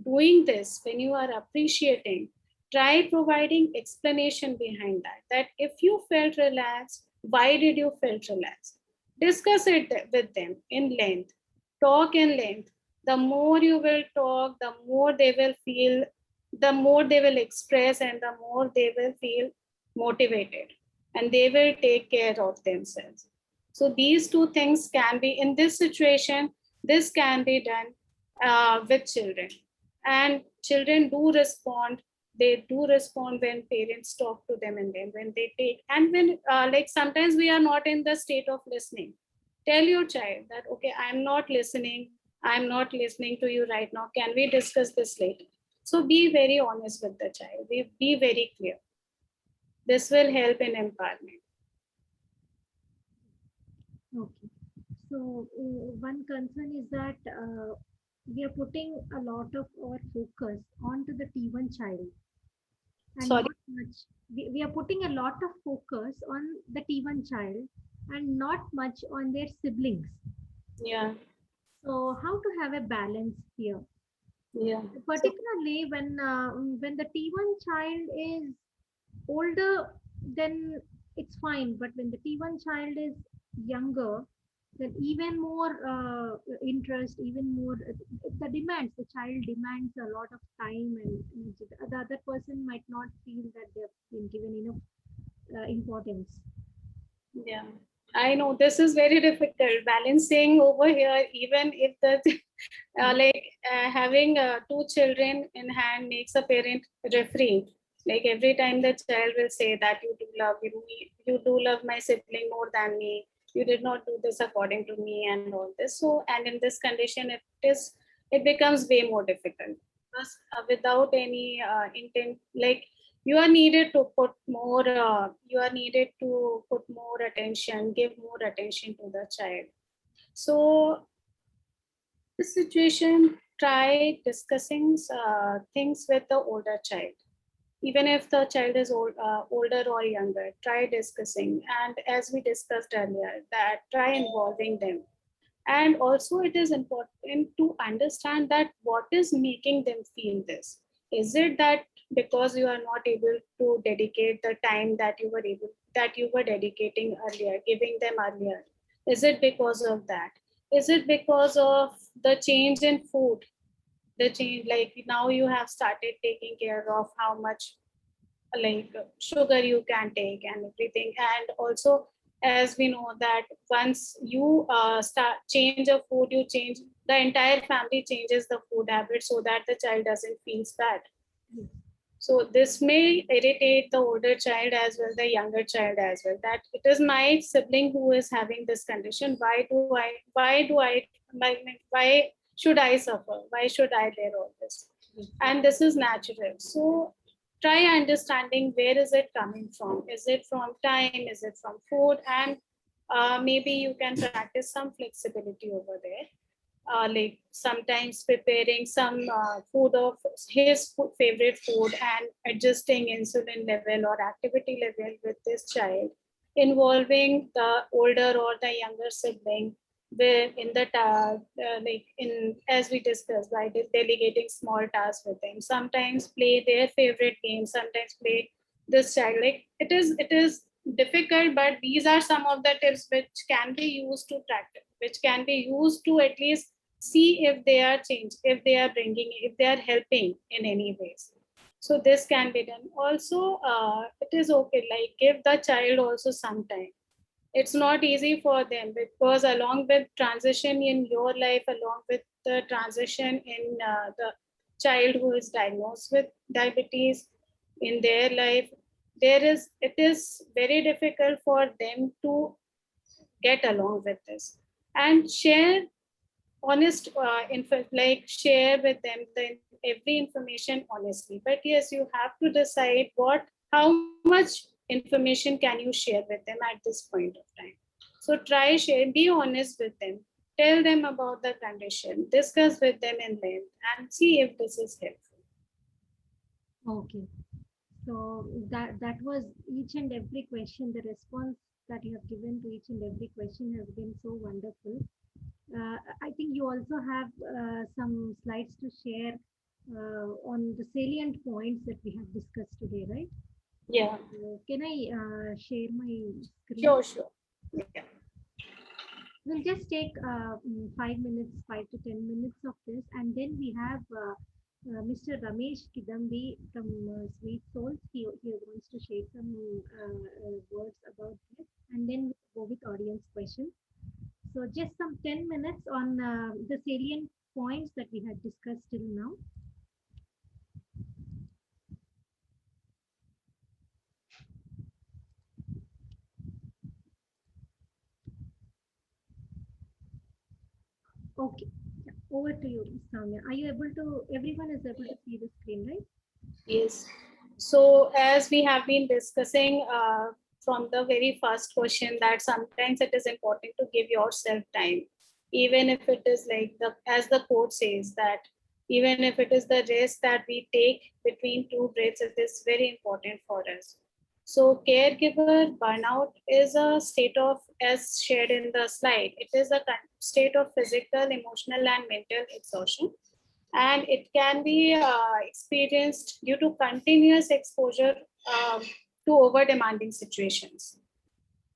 doing this, when you are appreciating, try providing explanation behind that, that if you felt relaxed, why did you felt relaxed? Discuss it with them in length. Talk in length. The more you will talk, the more they will feel, the more they will express, and the more they will feel motivated, and they will take care of themselves. So these two things can be, in this situation, this can be done with children. And children do respond, they do respond when parents talk to them, and then when they take, and when like sometimes we are not in the state of listening, tell your child that, okay, I'm not listening, I'm not listening to you right now, can we discuss this later? So be very honest with the child, be very clear. This will help in empowerment. Okay. So one concern is that we are putting a lot of our focus onto the T1 child and Sorry. not much. We are putting a lot of focus on the T1 child and not much on their siblings. Yeah. So how to have a balance here? Yeah. So Particularly when the T1 child is older, then it's fine. But when the T1 child is younger, then even more interest, even more the demands. The child demands a lot of time, and the other person might not feel that they've been given enough importance. yeah, I know this is very difficult balancing over here, even if the like having two children in hand makes a parent referee. Like every time the child will say that you do love me, you do love my sibling more than me, you did not do this according to me, and all this. So, and in this condition, it becomes way more difficult because without any intent, like you are needed to put more you are needed to put more attention, give more attention to the child. So this situation, try discussing things with the older child, even if the child is older or younger. Try discussing, and as we discussed earlier, that try involving them. And also it is important to understand that what is making them feel this. Is it that because you are not able to dedicate the time that you were dedicating earlier, giving them earlier? Is it because of that? Is it because of the change in food? The change, like now you have started taking care of how much like sugar you can take and everything. And also, as we know that once you start change of food, you change, the entire family changes the food habit so that the child doesn't feel bad. So this may irritate the older child as well, the younger child as well, that it is my sibling who is having this condition. Why should I suffer? Why should I bear all this? And this is natural. So try understanding where is it coming from. Is it from time? Is it from food? And maybe you can practice some flexibility over there. Like sometimes preparing some food of his favorite food and adjusting insulin level or activity level with this child, involving the older or the younger sibling where in the like in, as we discussed, by delegating small tasks with them. Sometimes play their favorite game, sometimes play this child, like it is difficult, but these are some of the tips which can be used to practice, which can be used to at least see if they are changed, if they are bringing, if they are helping in any ways. So this can be done. Also, it is okay, like give the child also some time. It's not easy for them because along with transition in your life, along with the transition in the child who is diagnosed with diabetes in their life, it is very difficult for them to get along with this and share honest like share with them every information honestly. But yes, you have to decide how much information can you share with them at this point of time. So try share, be honest with them, tell them about the condition, discuss with them in length, and see if this is helpful. Okay. So that was each and every question. The response that you have given to each and every question has been so wonderful. I think you also have some slides to share on the salient points that we have discussed today, right? Yeah, Can I share my screen? sure. Yeah. We'll just take 5 minutes, 5 to 10 minutes of this, and then we have Mr. Ramesh Kidambi from Sweet Souls. He wants to share some words about this, and then we'll go with audience questions. So just some 10 minutes on the salient points that we had discussed till now. Okay, yeah, over to you, Samya. Are you able to, everyone is able to see the screen, right? Yes. So as we have been discussing from the very first question, that sometimes it is important to give yourself time, even if it is like as the quote says, that even if it is the rest that we take between two breaths, it is very important for us. So caregiver burnout is a state of, as shared in the slide, it is a state of physical, emotional, and mental exhaustion, and it can be experienced due to continuous exposure um, to over demanding situations.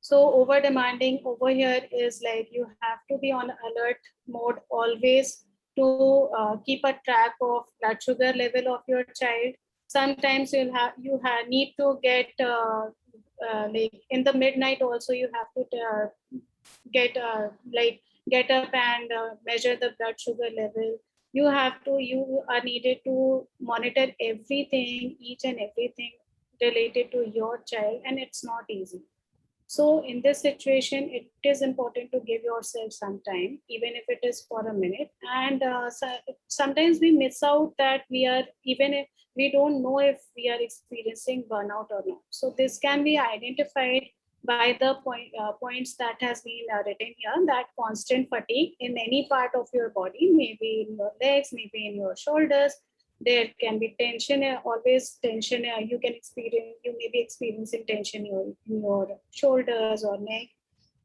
So over demanding over here is like you have to be on alert mode always to keep a track of blood sugar level of your child. Sometimes you need to get like in the midnight also you have to get like get up and measure the blood sugar level. You are needed to monitor everything, each and everything related to your child, and it's not easy. So in this situation, it is important to give yourself some time, even if it is for a minute. And sometimes we miss out that even if we don't know if we are experiencing burnout or not. So this can be identified by the points that has been written here, that constant fatigue in any part of your body, maybe in your legs, maybe in your shoulders. There can be tension, always tension. You may be experiencing tension in your shoulders or neck.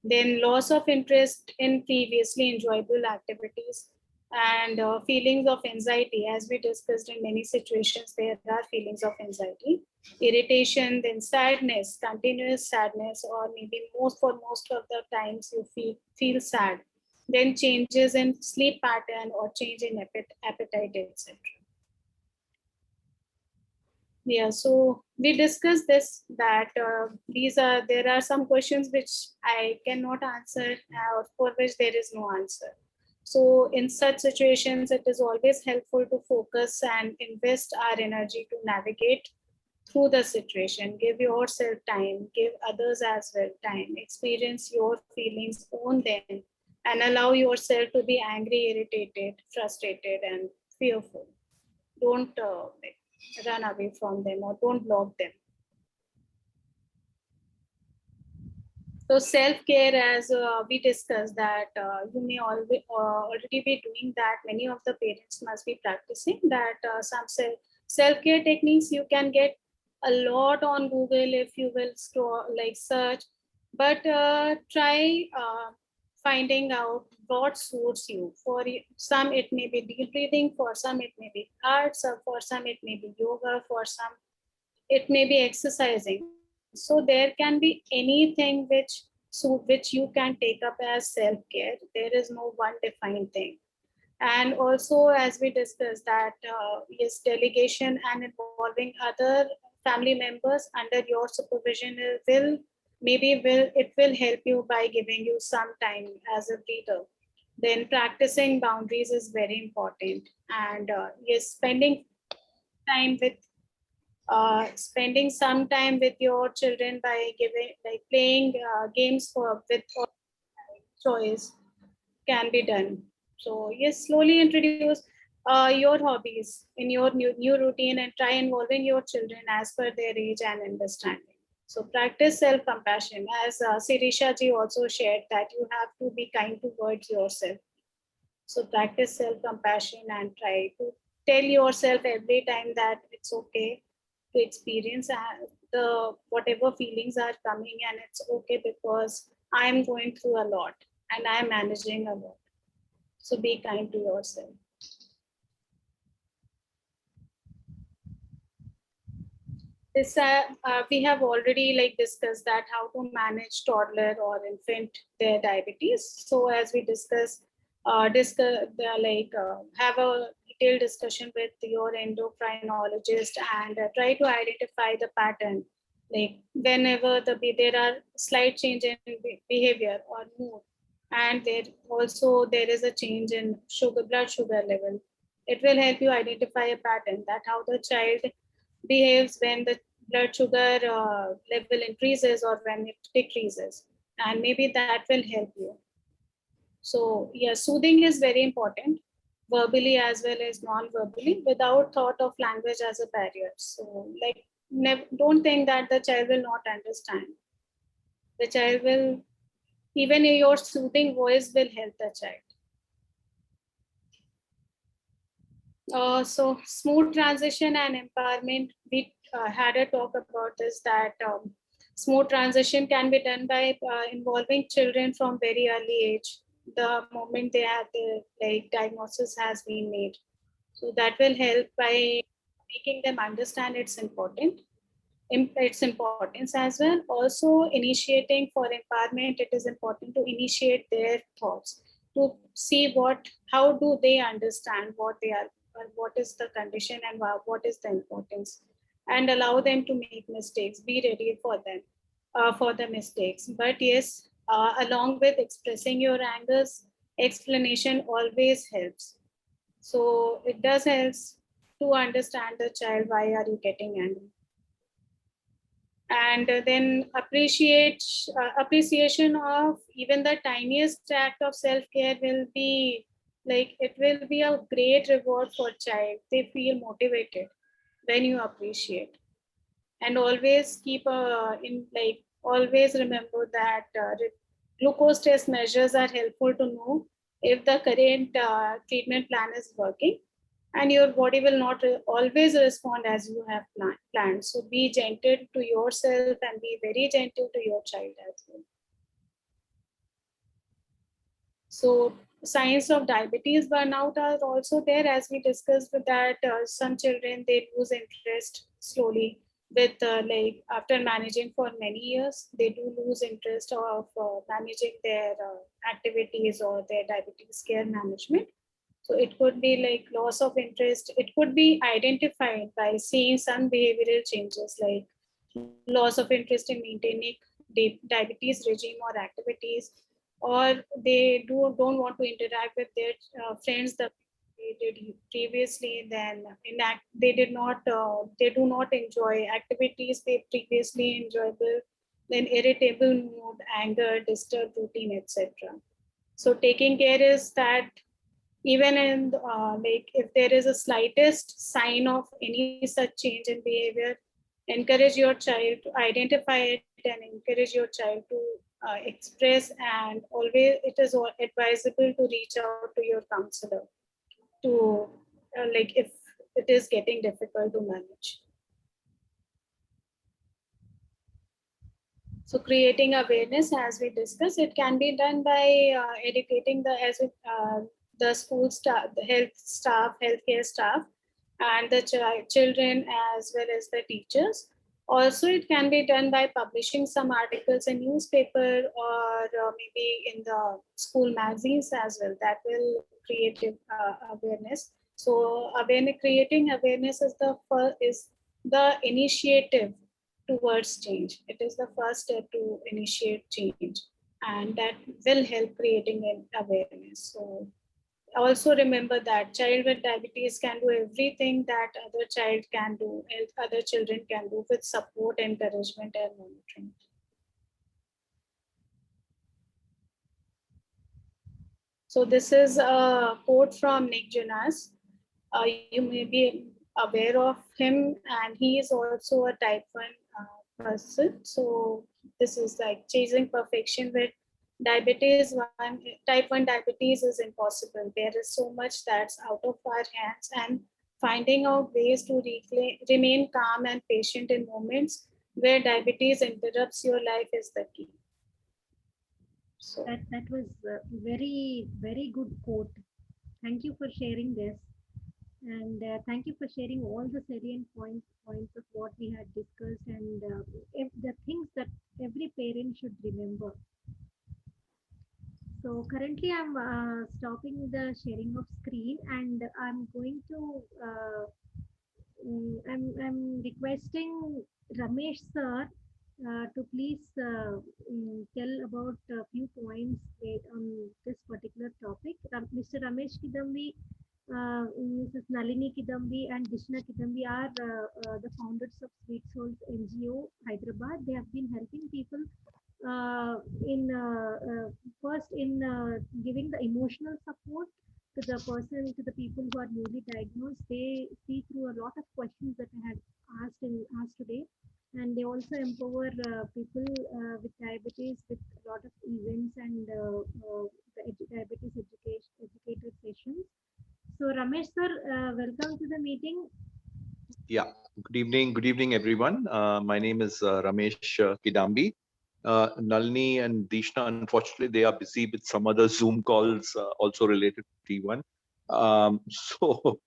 Then loss of interest in previously enjoyable activities, and feelings of anxiety. As we discussed in many situations, there are feelings of anxiety, irritation, then sadness, continuous sadness, or maybe most of the times you feel sad. Then changes in sleep pattern or change in appetite, etc. Yeah, so we discussed this, that there are some questions which I cannot answer, or for which there is no answer. So in such situations, it is always helpful to focus and invest our energy to navigate through the situation. Give yourself time, give others as well time, experience your feelings, own them, and allow yourself to be angry, irritated, frustrated, and fearful. Don't run away from them or don't block them. So self-care, as we discussed, that you may already be doing that. Many of the parents must be practicing that. Some self-care techniques you can get a lot on Google if you will search, but try finding out what suits you. For some, it may be deep breathing. For some, it may be arts. For some, it may be yoga. For some, it may be exercising. So there can be anything which you can take up as self-care. There is no one defined thing. And also, as we discussed, that yes, delegation and involving other family members under your supervision will help you by giving you some time as a breather. Then practicing boundaries is very important, and yes, time with spending some time with your children by giving like playing games for with choice can be done. So yes, slowly introduce your hobbies in your new routine and try involving your children as per their age and understanding. So practice self-compassion, as Sirisha ji also shared that you have to be kind towards yourself. So practice self-compassion and try to tell yourself every time that it's okay to experience the whatever feelings are coming, and it's okay because I'm going through a lot and I'm managing a lot. So be kind to yourself. This we have already like discussed that how to manage toddler or infant their diabetes. So as we have a detailed discussion with your endocrinologist and try to identify the pattern. Like whenever there are slight change in behavior or mood, and there is a change in blood sugar level. It will help you identify a pattern that how the child behaves when the blood sugar level increases or when it decreases, and maybe that will help you. So yeah, soothing is very important, verbally as well as non-verbally, without thought of language as a barrier. So like don't think that the child will not understand. The child will, even your soothing voice will help the child. So smooth transition and empowerment. We had a talk about this, that smooth transition can be done by involving children from very early age, the moment they have the like diagnosis has been made. So that will help by making them understand its importance as well. Also, initiating for empowerment, it is important to initiate their thoughts to see how do they understand what they are, what is the condition, and what is the importance, and allow them to make mistakes. Be ready for them, for the mistakes. But yes, along with expressing your angers, explanation always helps. So it does help to understand the child why are you getting angry, and then appreciation of even the tiniest act of self-care will be like it will be a great reward for child. They feel motivated when you appreciate, and always keep in like always remember that glucose test measures are helpful to know if the current treatment plan is working, and your body will not always respond as you have planned. So be gentle to yourself and be very gentle to your child as well. So signs of diabetes burnout are also there, as we discussed with that some children they lose interest slowly with like after managing for many years, they do lose interest of managing their activities or their diabetes care management. So it could be like loss of interest. It could be identified by seeing some behavioral changes like loss of interest in maintaining diabetes regime or activities, or they don't want to interact with their friends the they did previously. Then they did not they do not enjoy activities they previously enjoyable. Then irritable mood, anger, disturbed routine, etc. So taking care is that even in like if there is a slightest sign of any such change in behavior, encourage your child to identify it and encourage your child to express, and always it is advisable to reach out to your counselor to like if it is getting difficult to manage. So creating awareness, as we discussed, it can be done by educating the school staff, the health staff, healthcare staff, and the children as well as the teachers. Also, it can be done by publishing some articles in newspaper or maybe in the school magazines as well. That will create awareness. So, creating awareness is the initiative towards change. It is the first step to initiate change, and that will help creating an awareness. So, also remember that child with diabetes can do everything that other child can do, other children can do with support, encouragement, and monitoring. So this is a quote from Nick Jonas. You may be aware of him, and he is also a type 1 person. So this is like chasing perfection with diabetes. Type 1 diabetes is impossible. There is so much that's out of our hands, and finding out ways to remain calm and patient in moments where diabetes interrupts your life is the key. So That was a very good quote. Thank you for sharing this, and thank you for sharing all the salient points of what we had discussed, and the things that every parent should remember. So currently, I'm stopping the sharing of screen, and I'm going to. I'm requesting Ramesh sir to please tell about a few points on this particular topic. Mr. Ramesh Kidambi, Mrs. Nalini Kidambi, and Dishna Kidambi are the founders of Sweet Souls NGO Hyderabad. They have been helping people uh, in first in giving the emotional support to the people who are newly diagnosed. They see through a lot of questions that I had asked today, and they also empower people with diabetes with a lot of events and the diabetes educator sessions. So Ramesh sir, welcome to the meeting. Yeah, good evening, everyone. My name is Ramesh Kidambi. Nalini and Dishna, unfortunately, they are busy with some other Zoom calls also related to T1. So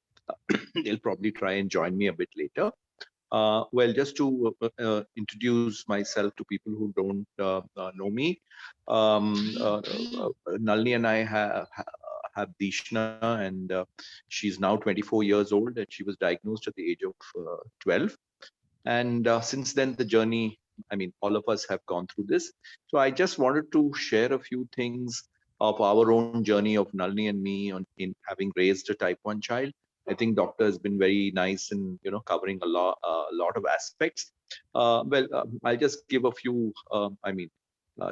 they'll probably try and join me a bit later. Well, just to introduce myself to people who don't know me, Nalini and I have Dishna, and she's now 24 years old, and she was diagnosed at the age of 12. And since then, the journey, I mean, all of us have gone through this. So I just wanted to share a few things of our own journey of Nalini and me in having raised a type 1 child. I think doctor has been very nice in covering a lot of aspects. I'll just give a few.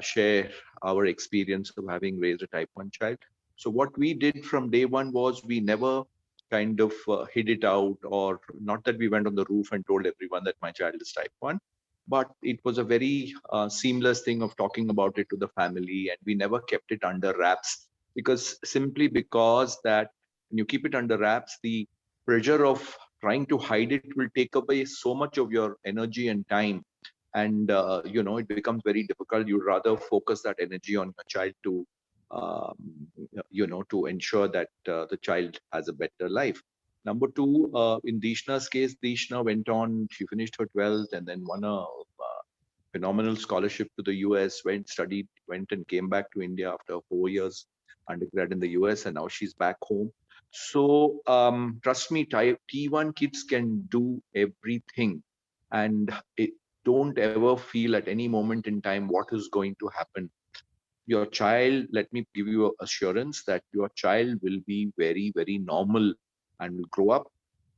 Share our experience of having raised a type 1 child. So what we did from day one was we never kind of hid it out, or not that we went on the roof and told everyone that my child is type 1, but it was a very seamless thing of talking about it to the family, and we never kept it under wraps, because that when you keep it under wraps, the pressure of trying to hide it will take away so much of your energy and time, and it becomes very difficult. You'd rather focus that energy on your child to um, to ensure that the child has a better life. Number two, in Dishna's case, Dishna went on, she finished her 12th and then won a phenomenal scholarship to the US, went and came back to India after 4 years undergrad in the US, and now she's back home. So trust me, T1 kids can do everything, and don't ever feel at any moment in time what is going to happen. Your child, let me give you assurance that your child will be very, very normal and will grow up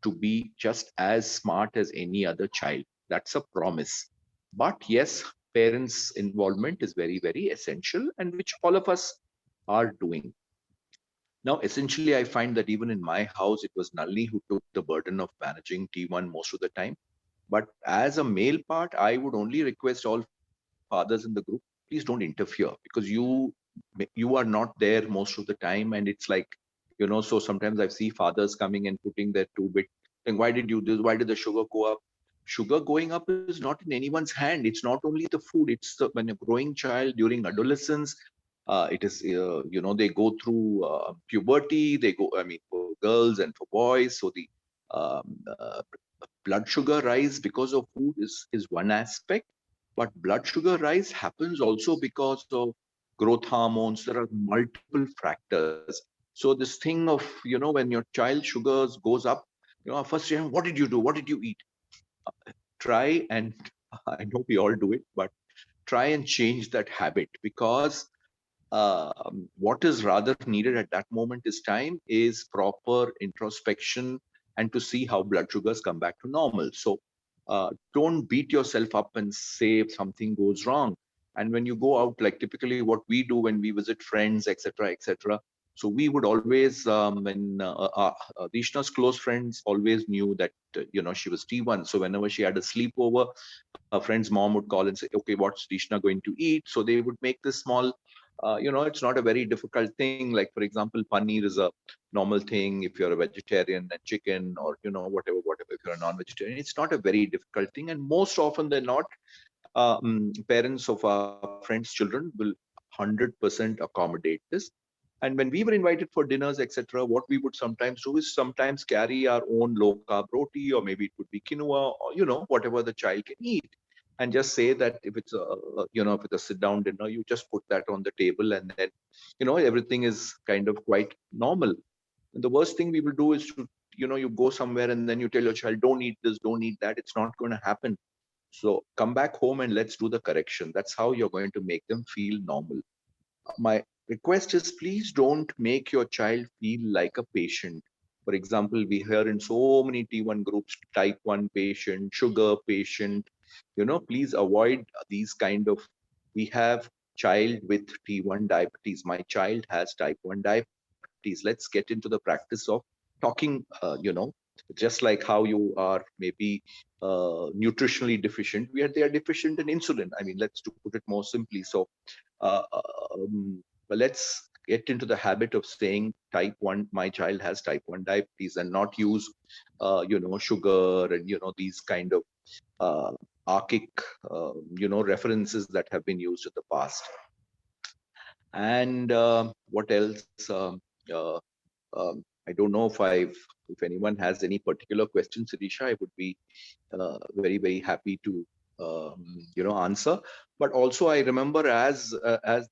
to be just as smart as any other child. That's a promise. But yes, parents' involvement is very, very essential, and which all of us are doing. Now, essentially, I find that even in my house, it was Nalini who took the burden of managing T1 most of the time. But as a male part, I would only request all fathers in the group, please don't interfere, because you are not there most of the time, and it's like, so sometimes I see fathers coming and putting their two-bit saying, why did you this? Why did the sugar go up? Sugar going up is not in anyone's hand. It's not only the food. When a growing child during adolescence, it is they go through puberty. They go, I mean, for girls and for boys. So the blood sugar rise because of food is one aspect, but blood sugar rise happens also because of growth hormones. There are multiple factors. So this thing of, when your child sugars goes up, first, what did you do? What did you eat? Try and I know we all do it, but try and change that habit, because what is rather needed at that moment is time, is proper introspection, and to see how blood sugars come back to normal. So don't beat yourself up and say if something goes wrong. And when you go out, like typically what we do when we visit friends, etc., etc., so we would always, when Dishna's close friends always knew that, she was T1. So whenever she had a sleepover, her friend's mom would call and say, okay, what's Dishna going to eat? So they would make this small, it's not a very difficult thing. Like, for example, paneer is a normal thing if you're a vegetarian, and chicken, or, whatever, if you're a non-vegetarian, it's not a very difficult thing. And most often than not, parents of our friends' children will 100% accommodate this. And when we were invited for dinners, etc., what we would sometimes do is sometimes carry our own low carb roti, or maybe it would be quinoa, or whatever the child can eat, and just say that if it's if it's a sit down dinner, you just put that on the table, and then everything is kind of quite normal. And the worst thing we will do is to, you go somewhere and then you tell your child, don't eat this, don't eat that. It's not going to happen. So come back home and let's do the correction. That's how you're going to make them feel normal. My request is, please don't make your child feel like a patient. For example, we hear in so many T1 groups, type 1 patient, sugar patient. Please avoid these kind of, we have child with T1 diabetes. My child has type 1 diabetes. Let's get into the practice of talking, just like how you are maybe nutritionally deficient. They are deficient in insulin. I mean, let's to put it more simply. So uh, but let's get into the habit of saying type 1, my child has type 1 diabetes, and not use sugar and these kind of uh, archaic references that have been used in the past. And what else? Uh, I don't know if anyone has any particular questions, Sirisha. I would be very, very happy to answer. But also, I remember as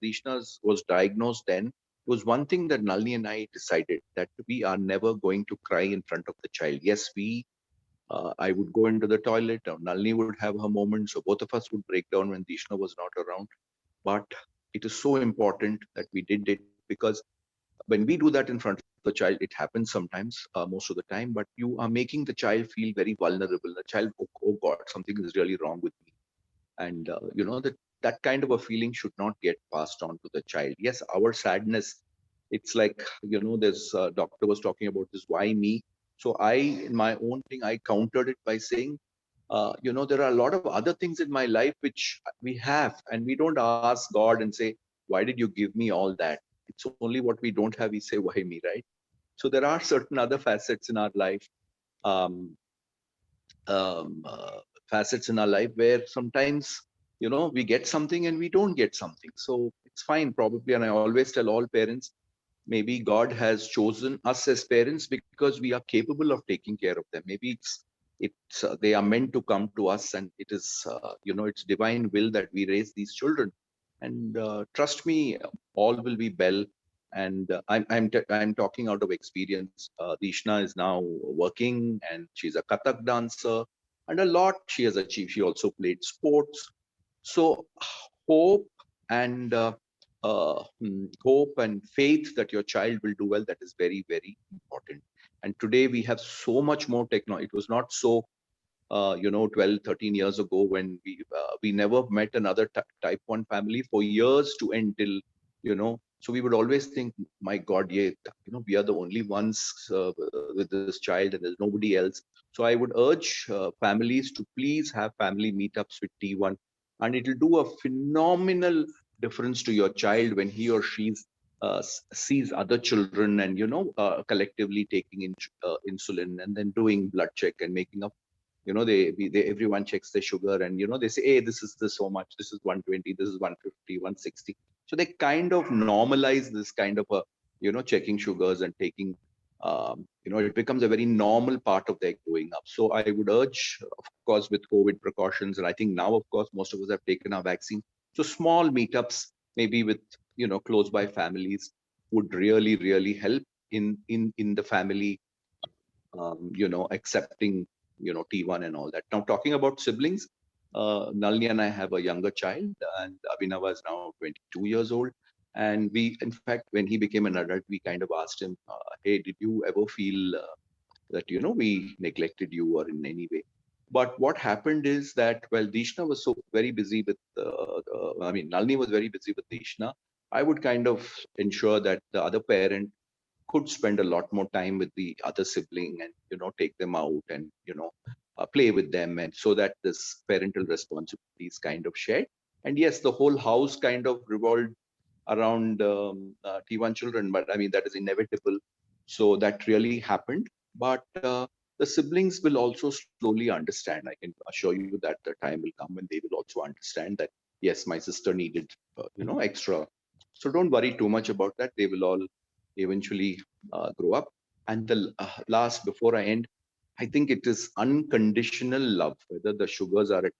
Dishna was diagnosed, then it was one thing that Nalini and I decided, that we are never going to cry in front of the child. Yes, I would go into the toilet, or Nalini would have her moments, so both of us would break down when Dishna was not around. But it is so important that we did it, because when we do that in front of the child, it happens sometimes, most of the time, but you are making the child feel very vulnerable. The child, oh God, something is really wrong with me. And that kind of a feeling should not get passed on to the child. Yes, our sadness, it's like, there's doctor was talking about this, why me? So I, in my own thing, I countered it by saying, there are a lot of other things in my life which we have, and we don't ask God and say, why did you give me all that? It's only what we don't have, we say, why me, right? So there are certain other facets in our life, um, facets in our life where sometimes, we get something and we don't get something. So it's fine, probably. And I always tell all parents, maybe God has chosen us as parents because we are capable of taking care of them. Maybe it's they are meant to come to us, and it is it's divine will that we raise these children. And trust me, all will be well. And I'm talking out of experience. Dishna is now working, and she's a Kathak dancer, and a lot she has achieved. She also played sports. So hope and hope and faith that your child will do well, that is very, very important. And today we have so much more technology. It was not so 12, 13 years ago, when we never met another type 1 family for years to end till, so we would always think, my God, yeah, we are the only ones with this child, and there's nobody else. So I would urge families to please have family meetups with T1, and it will do a phenomenal difference to your child when he or she sees other children, and collectively taking insulin, and then doing blood check and making up. They everyone checks their sugar, and they say, hey, this is this so much, this is 120, this is 150, 160. So they kind of normalize this kind of a checking sugars and taking it becomes a very normal part of their growing up. So I would urge, of course, with COVID precautions, and I think now, of course, most of us have taken our vaccine. So small meetups, maybe with close by families, would really, really help in the family, accepting T1 and all that. Now, talking about siblings, Nalini and I have a younger child, and Abhinav is now 22 years old. And we, in fact, when he became an adult, we kind of asked him, "Hey, did you ever feel that we neglected you or in any way?" But what happened is that, well, Dishna was so very busy with, Nalini was very busy with Dishna. I would kind of ensure that the other parent could spend a lot more time with the other sibling and take them out and play with them, and so that this parental responsibility is kind of shared. And yes, the whole house kind of revolved around T1 children, but I mean that is inevitable. So that really happened. But the siblings will also slowly understand. I can assure you that the time will come when they will also understand that yes, my sister needed extra. So don't worry too much about that. They will all eventually grow up. And the last, before I end, I think it is unconditional love, whether the sugars are at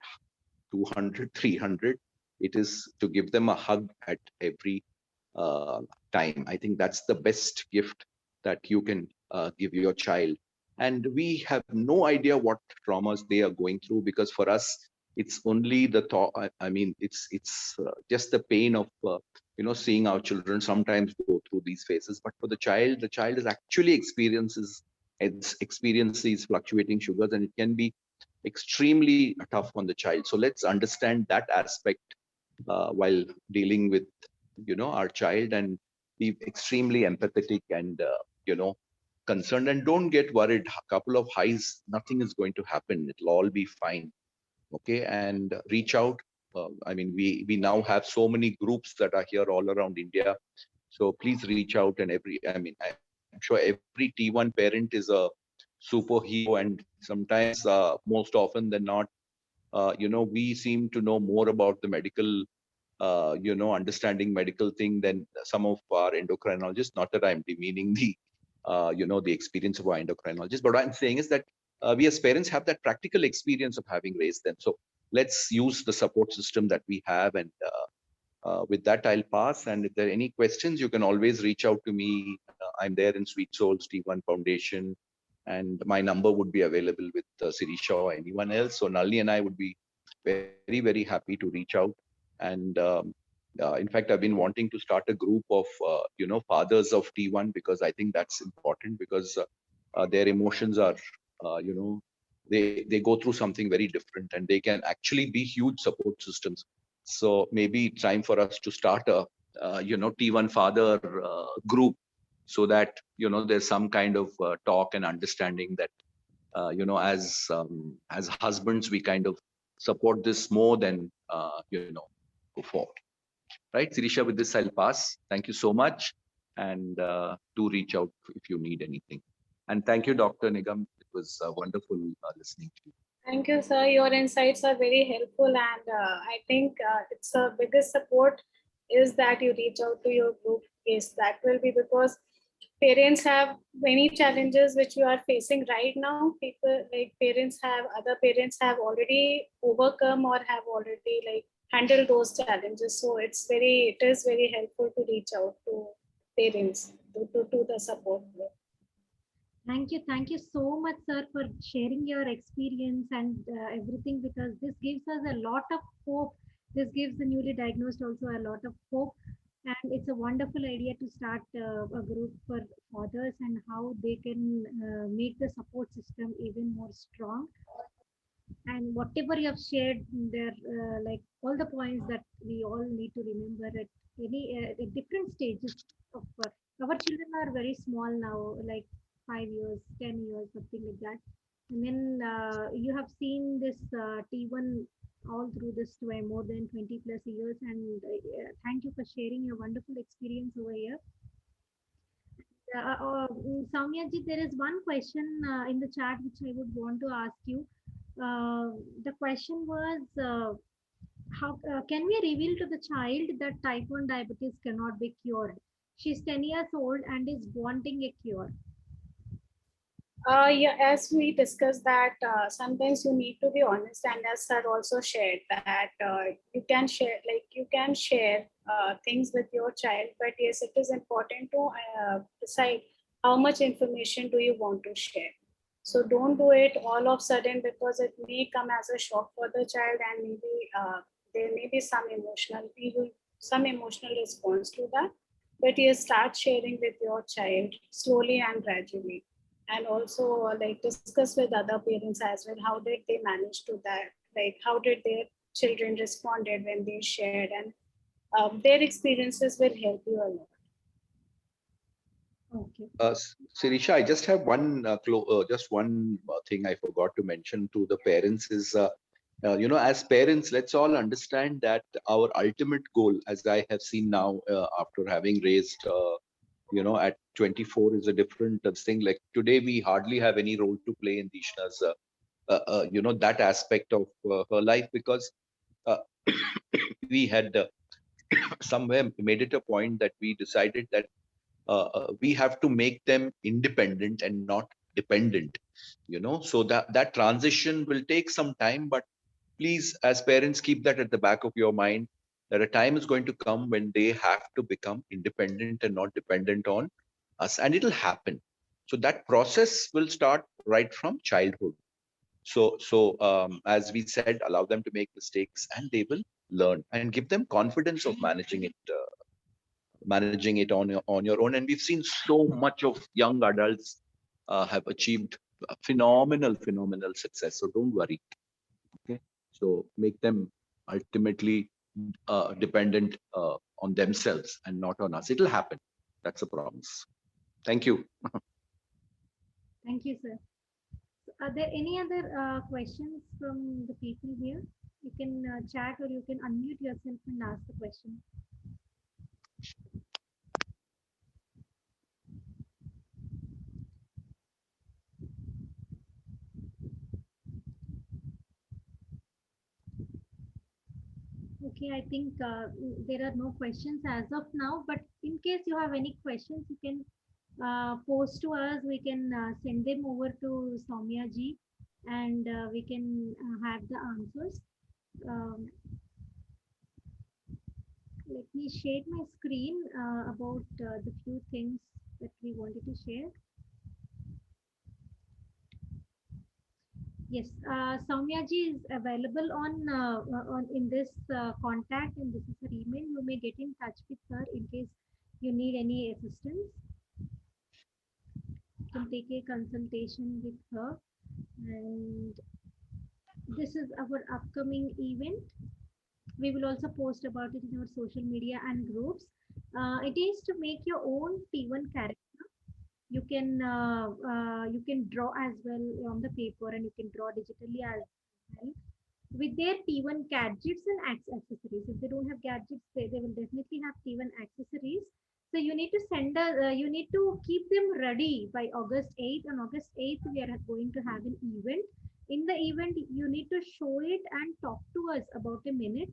200, 300. It is to give them a hug at every time. I think that's the best gift that you can give your child. And we have no idea what traumas they are going through, because for us, it's only the thought. I mean, it's just the pain of seeing our children sometimes go through these phases. But for the child is actually experiences fluctuating sugars, and it can be extremely tough on the child. So let's understand that aspect while dealing with our child, and be extremely empathetic and concerned, and don't get worried. A couple of highs, nothing is going to happen. It'll all be fine. Okay, and reach out. I mean, we now have so many groups that are here all around India. So please reach out, and I'm sure every T1 parent is a superhero, and sometimes most often than not, we seem to know more about the medical understanding medical thing than some of our endocrinologists. Not that I'm demeaning the experience of our endocrinologists, but what I'm saying is that we as parents have that practical experience of having raised them. So let's use the support system that we have. And with that, I'll pass. And if there are any questions, you can always reach out to me. I'm there in Sweet Souls T1 Foundation, and my number would be available with Sirisha or anyone else. So Nalini and I would be very, very happy to reach out. And in fact, I've been wanting to start a group of fathers of T1, because I think that's important, because their emotions are they go through something very different, and they can actually be huge support systems. So maybe it's time for us to start a T1 father group, so that there's some kind of talk and understanding that as husbands we kind of support this more than before. Right, Sirisha, with this I'll pass. Thank you so much, and do reach out if you need anything. And thank you, Dr. Nigam. It was wonderful listening to you. Thank you, sir. Your insights are very helpful, and I think it's the biggest support is that you reach out to your group. Yes, that will be because parents have many challenges which you are facing right now. People like other parents have already overcome or have already handled those challenges. So it is very helpful to reach out to parents to the support group. Thank you so much, sir, for sharing your experience and everything, because this gives us a lot of hope. This gives the newly diagnosed also a lot of hope, and it's a wonderful idea to start a group for fathers and how they can make the support system even more strong. And whatever you have shared there, like all the points that we all need to remember at different stages of our children are very small now, like 5 years, 10 years, something like that. And then you have seen this T1 all through this more than 20 plus years. And thank you for sharing your wonderful experience over here. Soumya ji, there is one question in the chat which I would want to ask you. The question was, how can we reveal to the child that type 1 diabetes cannot be cured? She's 10 years old and is wanting a cure. Yeah, as we discussed that sometimes you need to be honest, and as sir also shared that you can share things with your child, but yes, it is important to decide how much information do you want to share. So don't do it all of sudden, because it may come as a shock for the child, and maybe there may be some emotional response to that. But yes, start sharing with your child slowly and gradually, and also like discuss with other parents as well, how did they manage to that, like how did their children responded when they shared, and their experiences will help you a lot. Okay. Sirisha, I just have just one thing I forgot to mention to the parents is, as parents, let's all understand that our ultimate goal, as I have seen now, after having raised, at 24 is a different thing. Like today, we hardly have any role to play in Dishna's, that aspect of her life, because uh, we had somewhere made it a point that we decided that we have to make them independent and not dependent, so that transition will take some time. But please, as parents, keep that at the back of your mind, that a time is going to come when they have to become independent and not dependent on us, and it'll happen. So that process will start right from childhood. So as we said, allow them to make mistakes and they will learn, and give them confidence of managing it on your own. And we've seen so much of young adults have achieved phenomenal success. So don't worry. Okay. So make them ultimately dependent on themselves and not on us. It'll happen. That's a promise. Thank you. Thank you, sir. So are there any other questions from the people here? You can chat or you can unmute yourself and ask the question. Okay, I think there are no questions as of now, but in case you have any questions, you can post to us. We can send them over to Soumya ji, and we can have the answers. Um, Let me share my screen about the few things that we wanted to share. Yes, Soumya ji is available on in this contact, and this is her email. You may get in touch with her in case you need any assistance. You can take a consultation with her, and this is our upcoming event. We will also post about it in our social media and groups. It is to make your own T1 character. You can draw as well on the paper, and you can draw digitally as well with their T1 gadgets and accessories. If they don't have gadgets, they will definitely have T1 accessories. So you need to keep them ready by August 8th. On August 8th, we are going to have an event. In the event, you need to show it and talk to us about a minute.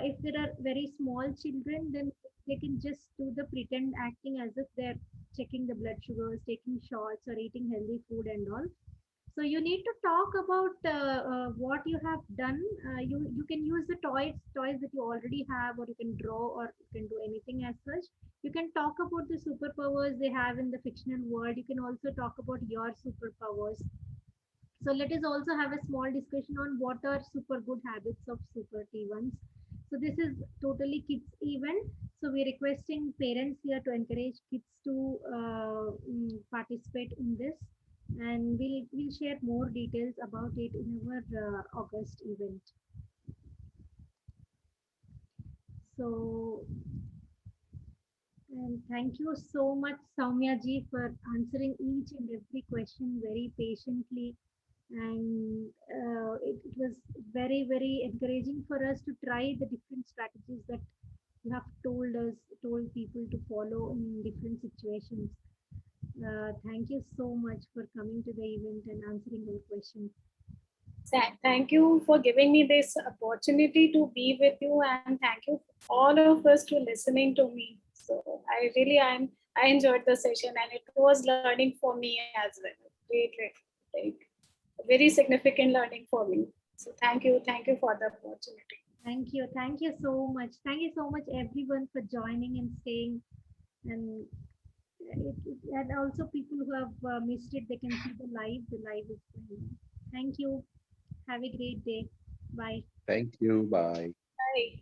If there are very small children, then they can just do the pretend acting as if they're checking the blood sugars, taking shots, or eating healthy food and all. So you need to talk about what you have done. You can use the toys that you already have, or you can draw, or you can do anything as such. You can talk about the superpowers they have in the fictional world. You can also talk about your superpowers. So let us also have a small discussion on what are super good habits of super T1s. So this is totally kids event. So we're requesting parents here to encourage kids to participate in this, and we'll share more details about it in our August event. So, and thank you so much, Soumya ji, for answering each and every question very patiently. And it was very encouraging for us to try the different strategies that you have told people to follow in different situations. Thank you so much for coming to the event and answering our questions. Thank you for giving me this opportunity to be with you, and thank you all of us to listening to me. So I enjoyed the session, and it was learning for me as well. great, like a very significant learning for me. So thank you for the opportunity. Thank you. Thank you so much. Thank you so much, everyone, for joining and staying. And and also people who have missed it, they can see the live. The live is going on. Thank you. Have a great day. Bye. Thank you. Bye. Bye.